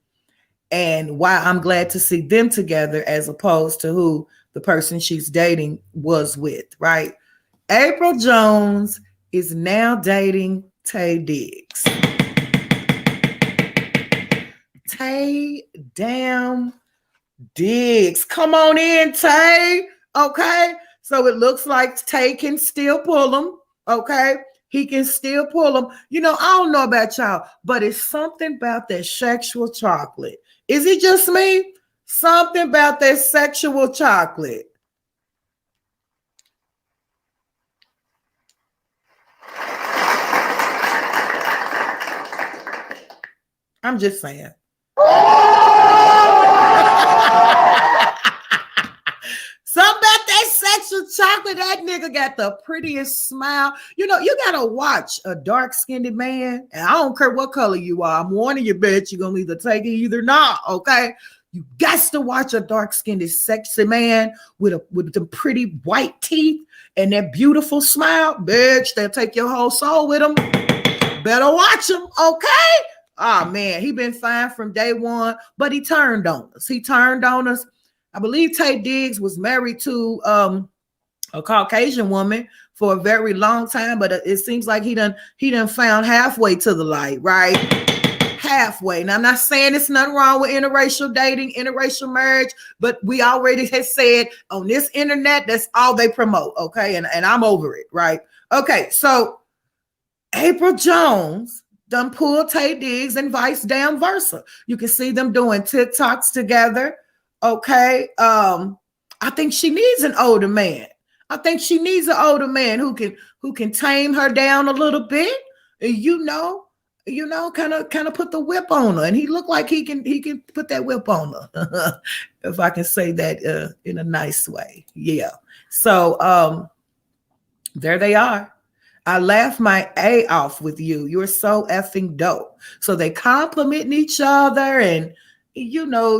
and why I'm glad to see them together as opposed to who the person she's dating was with, right? April Jones is now dating Taye Diggs. Taye damn Diggs. Come on in, Taye. Okay. So it looks like Taye can still pull him. Okay. He can still pull him. You know, I don't know about y'all, but it's something about that sexual chocolate. Is it just me? Something about that sexual chocolate. I'm just saying. Something about that sexual chocolate. That nigga got the prettiest smile. You know, you gotta watch a dark-skinned man, and I don't care what color you are. I'm warning you, bitch. You're gonna either take it, either not. Okay, you got to watch a dark-skinned, sexy man with the pretty white teeth and that beautiful smile, bitch. They'll take your whole soul with them. Better watch him, okay? Oh man, he been fine from day one, but he turned on us. I believe Taye Diggs was married to a Caucasian woman for a very long time, but it seems like he done found halfway to the light, right? pathway. And I'm not saying there's nothing wrong with interracial dating, interracial marriage, but we already have said on this internet, that's all they promote. Okay. And I'm over it. Right. Okay. So April Jones done pulled Tay Diggs and vice damn versa. You can see them doing TikToks together. Okay. I think she needs an older man. I think she needs an older man who can tame her down a little bit. Kind of put the whip on her. And he looked like he can put that whip on her. If I can say that in a nice way. Yeah. So there they are. I laugh my A off with you. You're so effing dope. So they complimenting each other and,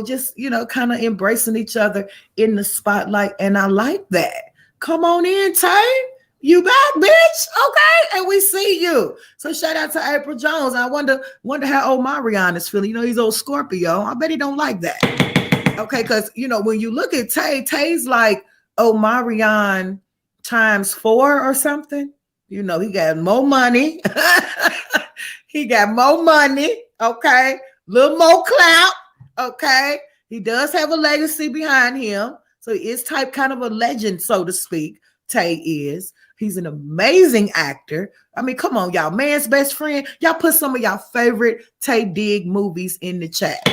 just, kind of embracing each other in the spotlight. And I like that. Come on in, Tay. You back, bitch. Okay. And we see you. So shout out to April Jones. I wonder how old Marion is feeling. He's old Scorpio. I bet he don't like that. Okay. Because, when you look at Tay's like, Marion times 4 or something. He got more money. He got more money. Okay. Little more clout. Okay. He does have a legacy behind him. So he is kind of a legend, so to speak. Tay is. He's an amazing actor. I mean, come on, y'all. Man's best friend. Y'all put some of y'all favorite Tay Diggs movies in the chat.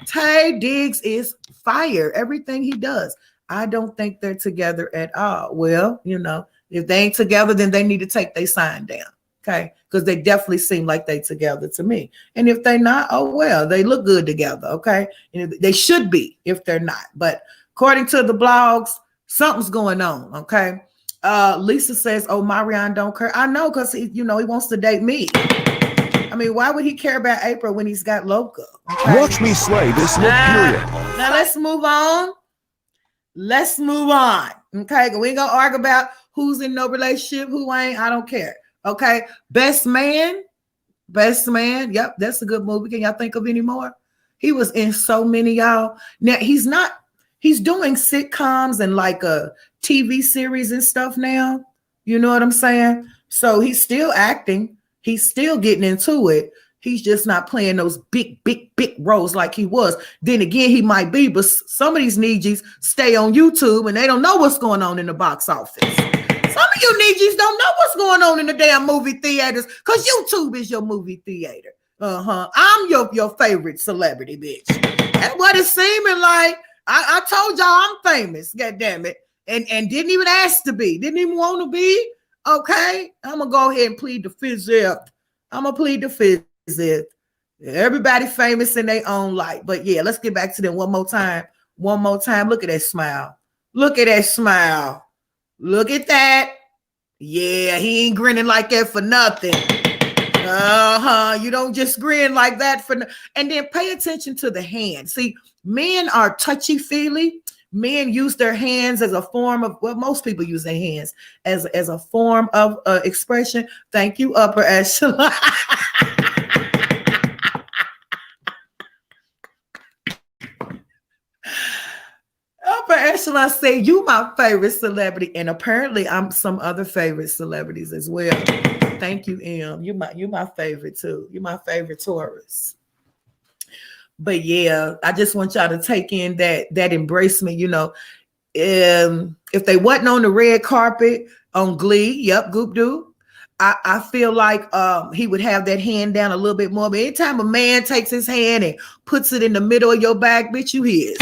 Tay Diggs is fire. Everything he does. I don't think they're together at all. Well, if they ain't together, then they need to take their sign down. Okay. Because they definitely seem like they together to me. And if they're not, oh, well, they look good together. Okay. And they should be if they're not. But according to the blogs, something's going on. Okay. Lisa says, Marion don't care. I know, because he wants to date me. I mean, why would he care about April when he's got Loca? Okay? Watch me slay this look period. Now let's move on. Okay. We ain't gonna argue about who's in no relationship, who ain't. I don't care. Okay. Best man. Yep, that's a good movie. Can y'all think of any more? He was in so many, y'all. Now he's doing sitcoms and like a TV series and stuff now. You know what I'm saying? So he's still acting. He's still getting into it. He's just not playing those big roles like he was. Then again, he might be, but some of these Nijis stay on YouTube and they don't know what's going on in the box office. Some of you Nijis don't know what's going on in the damn movie theaters because YouTube is your movie theater. I'm your favorite celebrity, bitch. That's what it's seeming like. I told y'all I'm famous, god damn it. And didn't even ask to be, didn't even want to be. Okay, I'm gonna go ahead and plead the fifth. Everybody famous in their own light. But yeah, let's get back to them one more time. Look at that smile. Look at that. Yeah, he ain't grinning like that for nothing. You don't just grin like that and then pay attention to the hand. See, men are touchy-feely. Men use their hands as a form of, most people use their hands as a form of expression. Thank you, upper echelon. Upper echelon say you my favorite celebrity, and apparently I'm some other favorite celebrities as well. Thank you, M. You my favorite too. You my favorite Taurus. But yeah, I just want y'all to take in that embracement. If they wasn't on the red carpet on Glee, yep, Goop Doo, I feel like he would have that hand down a little bit more. But anytime a man takes his hand and puts it in the middle of your back, bitch, you his.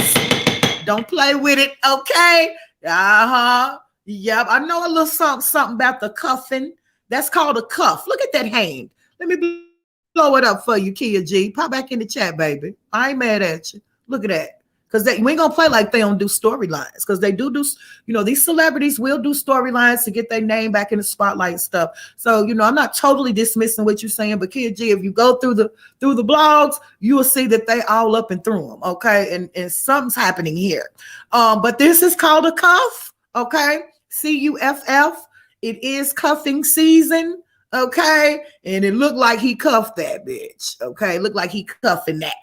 Don't play with it, okay? Yep, I know a little something about the cuffing. That's called a cuff. Look at that hand. Let me blow it up for you, Kia G. Pop back in the chat, baby. I ain't mad at you. Look at that. Because we ain't gonna play like they don't do storylines. Because they do, these celebrities will do storylines to get their name back in the spotlight and stuff. So, I'm not totally dismissing what you're saying, but Kia G, if you go through the blogs, you will see that they all up and through them. Okay. And something's happening here. But this is called a cuff. Okay. CUFF. It is cuffing season. Okay. And it looked like he cuffed that bitch. Okay. Looked like he cuffing that.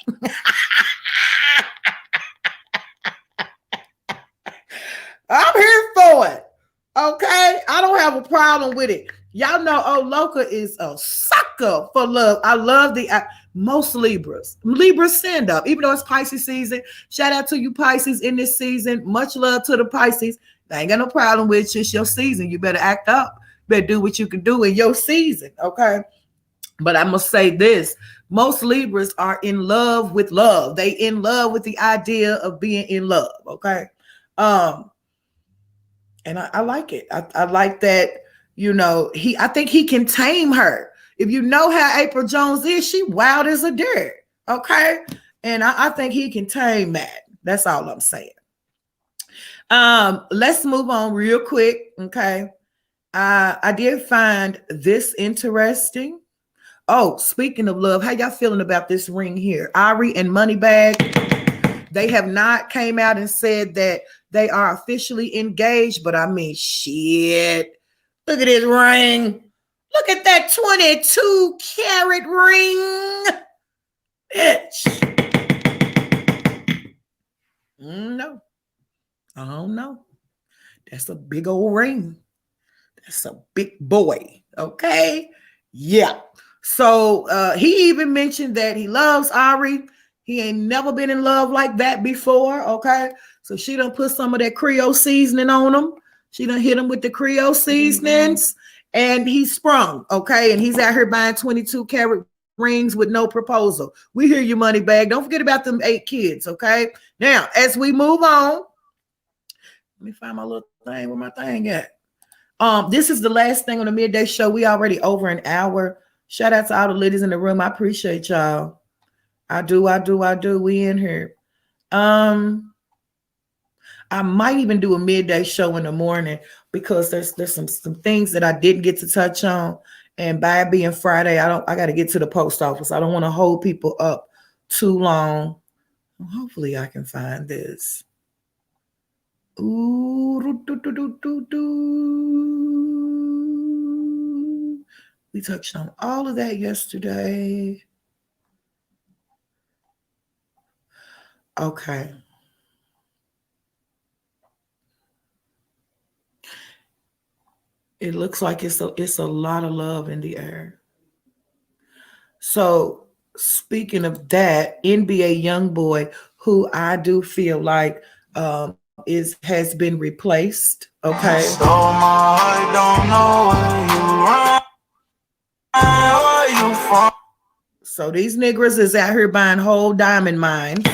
I'm here for it. Okay. I don't have a problem with it. Y'all know old Loca is a sucker for love. I love most Libras. Libras stand up, even though it's Pisces season. Shout out to you Pisces in this season. Much love to the Pisces. I ain't got no problem with it. It's your season. You better act up. Better do what you can do in your season. Okay. But I must say this. Most Libras are in love with love. They in love with the idea of being in love. Okay. And I like it. I like that. You know, I think he can tame her. If you know how April Jones is, she wild as a deer. Okay. And I think he can tame that. That's all I'm saying. Let's move on real quick. Okay. I did find this interesting. Oh, speaking of love, how y'all feeling about this ring here? Ari and Moneybag, they have not came out and said that they are officially engaged, but I mean, shit. Look at this ring. Look at that 22 carat ring. Bitch. No. I don't know. That's a big old ring. That's a big boy. Okay. Yeah. So he even mentioned that he loves Ari. He ain't never been in love like that before. Okay. So she done put some of that Creole seasoning on him. She done hit him with the Creole seasonings and he sprung. Okay. And he's out here buying 22 carat rings with no proposal. We hear you, Moneybag. Don't forget about them 8 kids. Okay. Now, as we move on, let me find my little thing. Where my thing at? This is the last thing on the midday show. We already over an hour. Shout out to all the ladies in the room. I appreciate y'all. I do. We in here. I might even do a midday show in the morning because there's some things that I didn't get to touch on. And by it being Friday, I got to get to the post office. I don't want to hold people up too long. Well, hopefully I can find this. Ooh, we touched on all of that yesterday. Okay. It looks like it's a lot of love in the air. So speaking of that, NBA YoungBoy, who I do feel like has been replaced. Okay. Stole my heart, don't know where you from. So these niggas is out here buying whole diamond mines.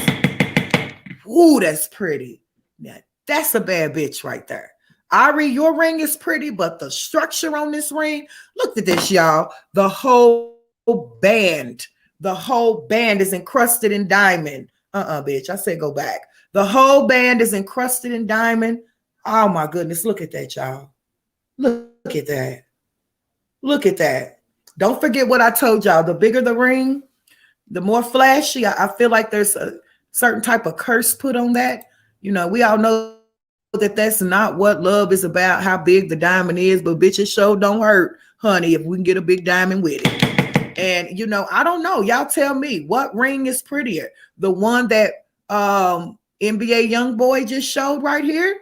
Ooh, that's pretty. Now, that's a bad bitch right there. Ari, your ring is pretty, but the structure on this ring, look at this, y'all. The whole band is encrusted in diamond. Bitch, I said go back. The whole band is encrusted in diamond. Oh my goodness, look at that, y'all. Look at that. Look at that. Don't forget what I told y'all. The bigger the ring, the more flashy. I feel like there's a certain type of curse put on that. You know, we all know that that's not what love is about, how big the diamond is, but bitches show don't hurt, honey, if we can get a big diamond with it. And, you know, I don't know. Y'all tell me, what ring is prettier? The one that NBA YoungBoy just showed right here?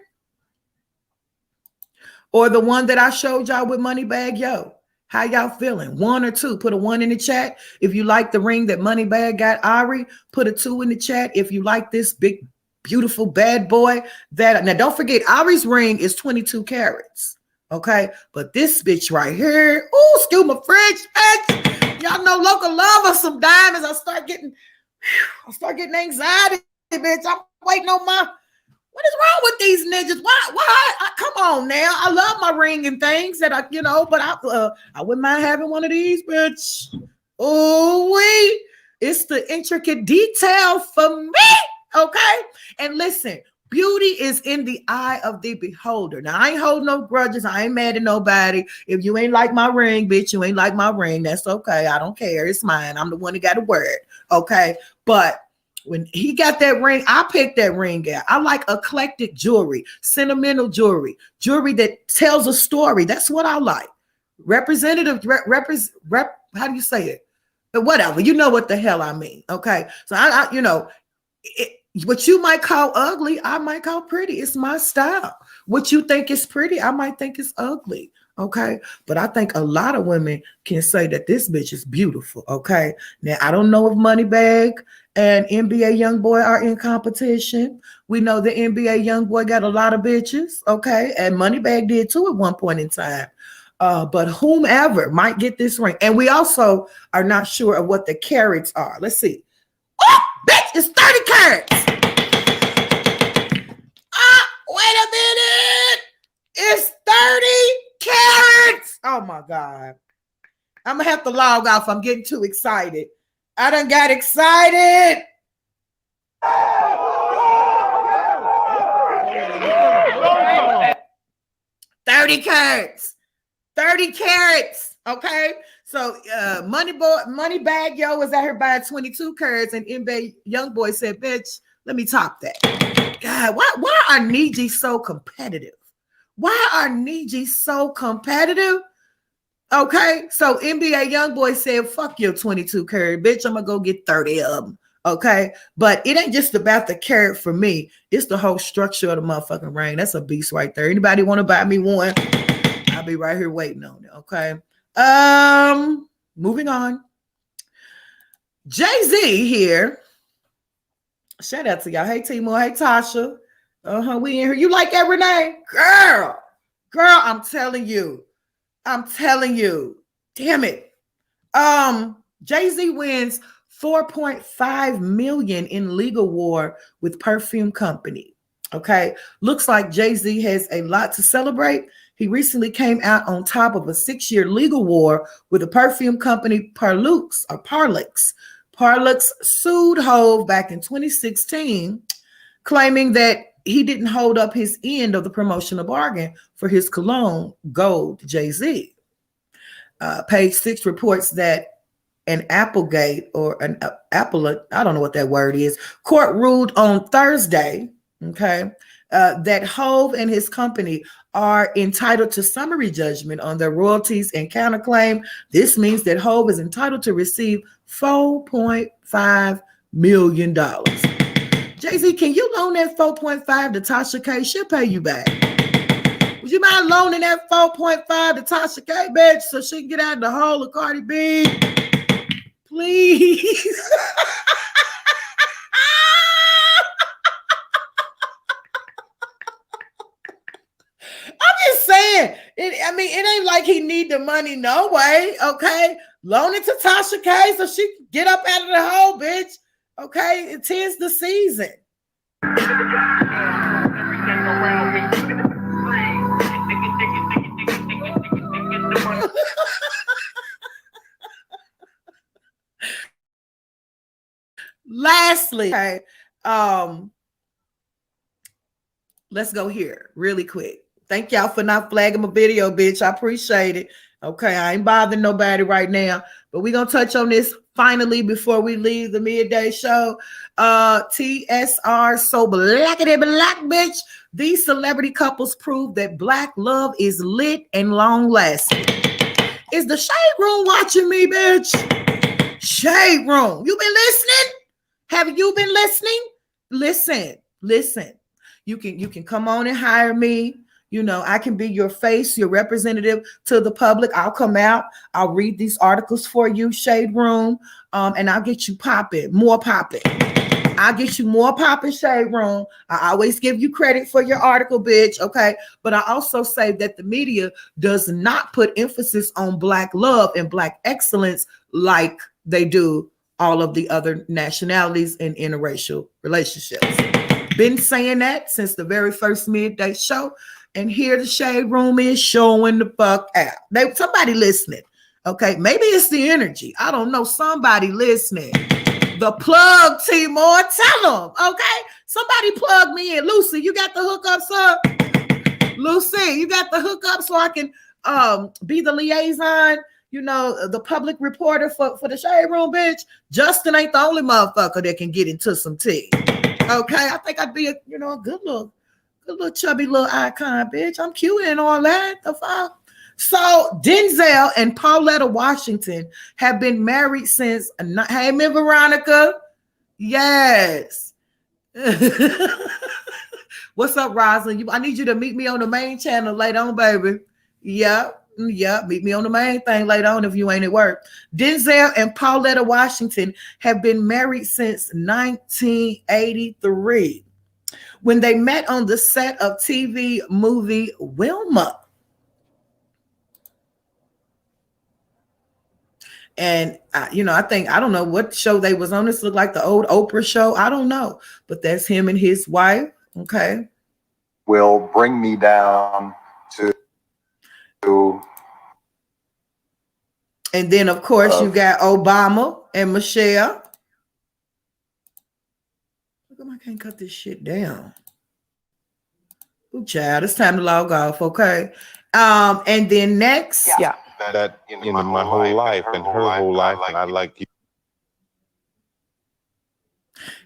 Or the one that I showed y'all with Moneybag Yo? How y'all feeling? 1 or 2? Put a 1 in the chat. If you like the ring that Moneybag got Ari, put a 2 in the chat. If you like this big, beautiful bad boy, now don't forget, Ari's ring is 22 carats. Okay, but this bitch right here, ooh, excuse my French, bitch. Y'all know Loca love us some diamonds. I start getting anxiety, bitch. I'm waiting on my. What is wrong with these niggas? Why? Come on now. I love my ring and things that but I wouldn't mind having one of these, bitch. Oh, it's the intricate detail for me. Okay. And listen, beauty is in the eye of the beholder. Now, I ain't holding no grudges. I ain't mad at nobody. If you ain't like my ring, bitch, you ain't like my ring. That's okay. I don't care. It's mine. I'm the one that got to wear it. Okay. But when he got that ring, I picked that ring out. I like eclectic jewelry, sentimental jewelry that tells a story. That's what I like. Representative, how do you say it? Whatever. You know what the hell I mean. Okay. So what you might call ugly, I might call pretty. It's my style. What you think is pretty, I might think is ugly. Okay. But I think a lot of women can say that this bitch is beautiful. Okay. Now, I don't know if Moneybag and NBA Youngboy are in competition. We know the NBA Youngboy got a lot of bitches. Okay. And Moneybag did too at one point in time. But whomever might get this ring. And we also are not sure of what the carats are. Let's see. Oh, bitch, it's 30 carats. Wait a minute. It's 30 carats. Oh my God. I'm gonna have to log off. I'm getting too excited. I done got excited. $30 carats. 30 carats. Okay. So Moneybag Yo was out here buying 22 carats, and NBA Youngboy said, bitch, let me top that. God, why are Niji so competitive? Why are Niji so competitive? Okay, so NBA Youngboy said, fuck your 22 carat, bitch. I'm gonna go get 30 of them. Okay, but it ain't just about the carat for me. It's the whole structure of the motherfucking ring. That's a beast right there. Anybody want to buy me one? I'll be right here waiting on it. Okay. Moving on. Jay-Z here. Shout out to y'all. Hey, Timur. Hey, Tasha. We in here. You like that, Renee? Girl, I'm telling you. Damn it. Jay-Z wins $4.5 million in legal war with perfume company. Okay. Looks like Jay-Z has a lot to celebrate. He recently came out on top of a 6-year legal war with the perfume company Parlux. Parlux sued Hove back in 2016, claiming that he didn't hold up his end of the promotional bargain for his cologne, Gold Jay-Z. Page 6 reports that an Applegate or an appellate, I don't know what that word is, court ruled on Thursday, okay, that Hove and his company are entitled to summary judgment on their royalties and counterclaim. This means that Hove is entitled to receive $4.5 million. Jay-Z, can you loan that 4.5 to Tasha K? She'll pay you back. Would you mind loaning that 4.5 to Tasha K, bitch, so she can get out of the hole of Cardi B? Please. I'm just saying, it ain't like he need the money no way, okay? Loan it to Tasha K so she can get up out of the hole, bitch. Okay, it is the season. Lastly, okay, let's go here really quick. Thank y'all for not flagging my video, bitch. I appreciate it. Okay, I ain't bothering nobody right now, but we're gonna touch on this finally before we leave the midday show. TSR, so blackity black, bitch. These celebrity couples prove that black love is lit and long lasting. Is the Shade Room watching me, bitch? Shade Room, you been listening? Have you been listening? Listen. You can come on and hire me. You know, I can be your face, your representative to the public. I'll come out. I'll read these articles for you, Shade Room, and I'll get you popping, more popping. I'll get you more popping, Shade Room. I always give you credit for your article, bitch, okay? But I also say that the media does not put emphasis on black love and black excellence like they do all of the other nationalities and interracial relationships. Been saying that since the very first midday show. And here the Shade Room is showing the fuck out. Somebody listening. Okay. Maybe it's the energy. I don't know. Somebody listening. The plug, Timor. Tell them. Okay. Somebody plug me in. Lucy, you got the hookup, sir? Lucy, you got the hookup so I can be the liaison, you know, the public reporter for the Shade Room, bitch. Justin ain't the only motherfucker that can get into some tea. Okay. I think I'd be a good little chubby little icon, bitch. I'm cute and all that. The fuck. So Denzel and Pauletta Washington have been married since. Hey, Miss Veronica. Yes. What's up, Rosalind? I need you to meet me on the main channel later on, baby. Yep. Yeah, meet me on the main thing later on if you ain't at work. Denzel and Pauletta Washington have been married since 1983 when they met on the set of TV movie Wilma. And I don't know what show they was on. This looked like the old Oprah show. I don't know, but that's him and his wife. Okay. Will bring me down to. And then, of course, you got Obama and Michelle. Look, I can't cut this shit down. Ooh, child, it's time to log off. Okay. And then next, Yeah. That my whole life and her whole life, and I like you.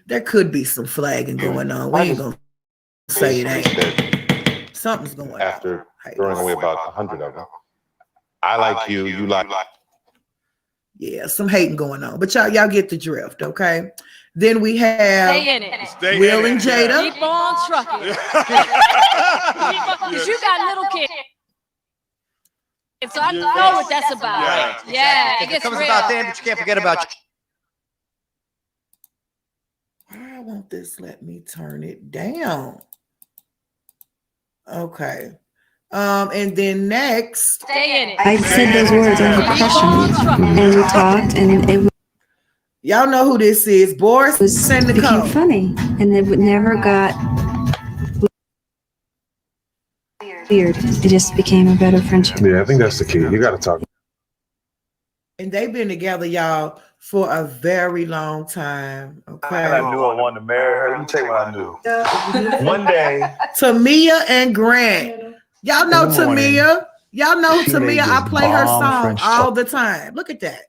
there could be some flagging going on. We ain't gonna say it ain't. Something's going on. After throwing away about 100 of them. I like you, you like. Yeah, some hating going on. But y'all get the drift, okay? Then we have Stay in it. Will and Jada. Keep on trucking. Because you got little kids. So I know what that's about. Yeah, it gets real. About them, but you can't forget about Why won't this let me turn it down? Okay. And then next, Stay in it. I said those words under pressure, and we talked, and it y'all know who this is. Boris was send the became code. funny, and it never got weird. It just became a better friendship. Yeah, I think that's the key. You got to talk. And they've been together, y'all, for a very long time. Okay. I knew I wanted to marry her. Let me tell you what I knew. One day, Tamia and Grant. Y'all know Tamia. Y'all know She made Tamia. I this play her bomb song French all toast. the time. Look at that.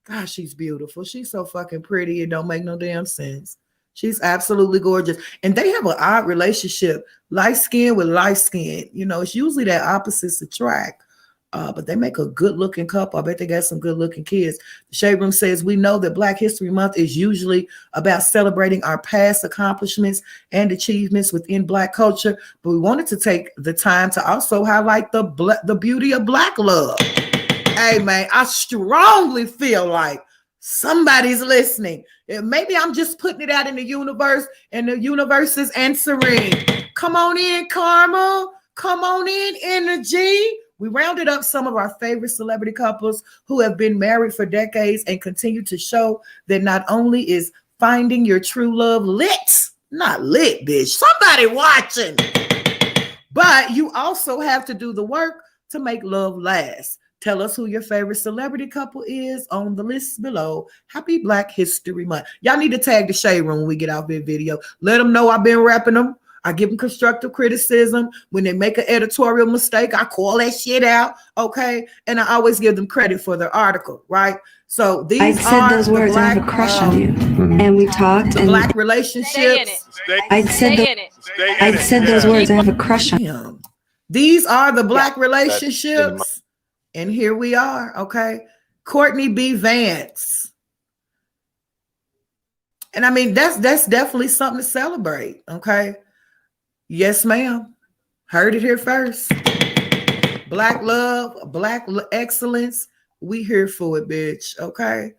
Gosh, she's beautiful. She's so fucking pretty. It don't make no damn sense. She's absolutely gorgeous. And they have an odd relationship. Light skin with light skin. You know, it's usually that opposites attract. But they make a good looking couple. I bet they got some good looking kids. The Shade Room says, we know that Black History Month is usually about celebrating our past accomplishments and achievements within Black culture, but we wanted to take the time to also highlight the beauty of Black love. Hey man, I strongly feel like somebody's listening. Maybe I'm just putting it out in the universe and the universe is answering. Come on in, Karma. Come on in, Energy. We rounded up some of our favorite celebrity couples who have been married for decades and continue to show that not only is finding your true love lit, not lit, bitch, somebody watching, but you also have to do the work to make love last. Tell us who your favorite celebrity couple is on the list below. Happy Black History Month. Y'all need to tag the Shade Room when we get off this video. Let them know I've been rapping them. I give them constructive criticism. When they make an editorial mistake, I call that shit out, okay? And I always give them credit for their article, right? So these I said those words. I have a crush on you, and we talked. The And Black relationships. I said I said those words. I have a crush on you. Damn. These are the Black relationships, and here we are, okay? Courtney B. Vance. And I mean, that's definitely something to celebrate, okay? Yes, ma'am. Heard it here first. Black love, Black excellence. We here for it, bitch. Okay.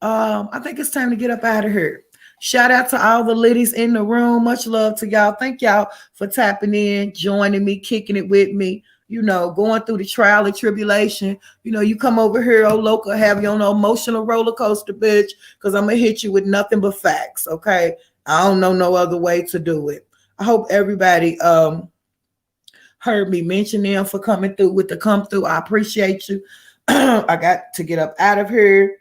I think it's time to get up out of here. Shout out to all the ladies in the room. Much love to y'all. Thank y'all for tapping in, joining me, kicking it with me. You know, going through the trial and tribulation. You know, you come over here, oh, Loca, have you on an emotional roller coaster, bitch, because I'm going to hit you with nothing but facts, okay? I don't know no other way to do it. I hope everybody heard me mention them for coming through with the come through. I appreciate you. I got to get up out of here.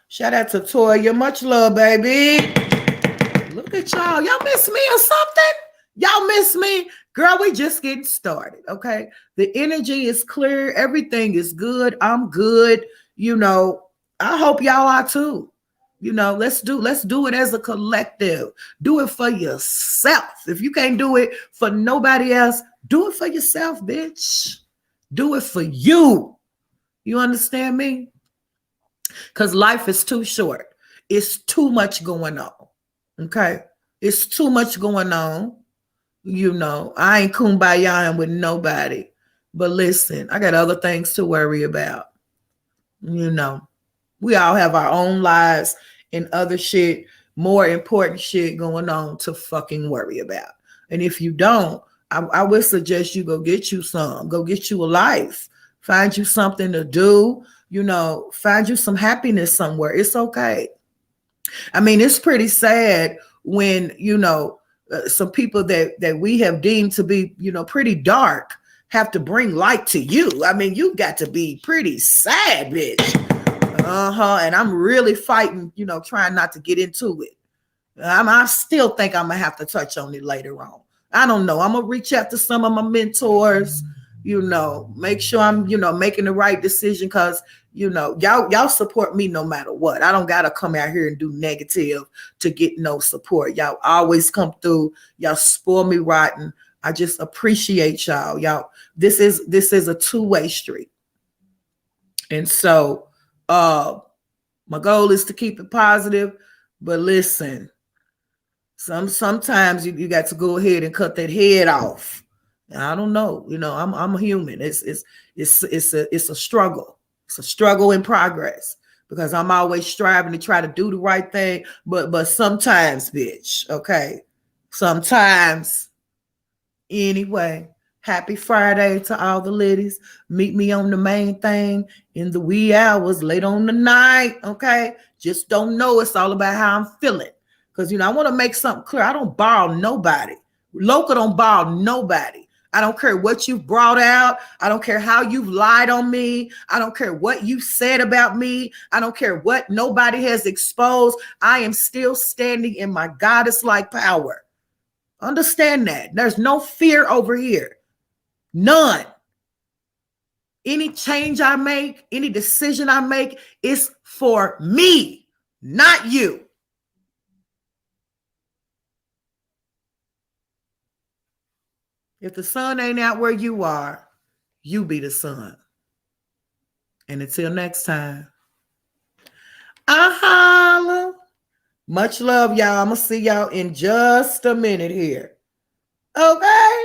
Shout out to Toya. Much love, baby. Look at y'all. Y'all miss me or something? Y'all miss me? Girl, we just getting started, okay? The energy is clear. Everything is good. I'm good. You know, I hope y'all are too. You know, let's do it as a collective. Do it for yourself. If you can't do it for nobody else, do it for yourself, bitch. Do it for you. You understand me? Because life is too short. It's too much going on. Okay? It's too much going on. I ain't kumbayaing with nobody. But listen, I got other things to worry about. We all have our own lives and other shit, more important shit going on to fucking worry about. And if you don't, I would suggest you go get you some. Go get you a life. Find you something to do. Find you some happiness somewhere. It's okay. I mean, it's pretty sad when, some people that we have deemed to be, pretty dark have to bring light to you. I mean, you got to be pretty sad, bitch. And I'm really fighting, trying not to get into it. I still think I'm going to have to touch on it later on. I don't know. I'm going to reach out to some of my mentors, make sure I'm, making the right decision because, y'all support me no matter what. I don't got to come out here and do negative to get no support. Y'all always come through. Y'all spoil me rotten. I just appreciate y'all. Y'all, this is a two-way street. And so my goal is to keep it positive, but listen, sometimes you got to go ahead and cut that head off. I don't know, I'm a human. It's a struggle. It's a struggle in progress because I'm always striving to try to do the right thing, but sometimes, bitch, okay, sometimes. Anyway, happy Friday to all the ladies. Meet me on the main thing in the wee hours, late on the night, okay? Just don't know. It's all about how I'm feeling. Because, I want to make something clear. I don't borrow nobody. Loca don't borrow nobody. I don't care what you've brought out. I don't care how you've lied on me. I don't care what you said about me. I don't care what nobody has exposed. I am still standing in my goddess-like power. Understand that. There's no fear over here. None. Any change I make, any decision I make is for me, not you. If the sun ain't out where you are, you be the sun. And until next time, I holla. Much love, y'all. I'm going to see y'all in just a minute here. Okay?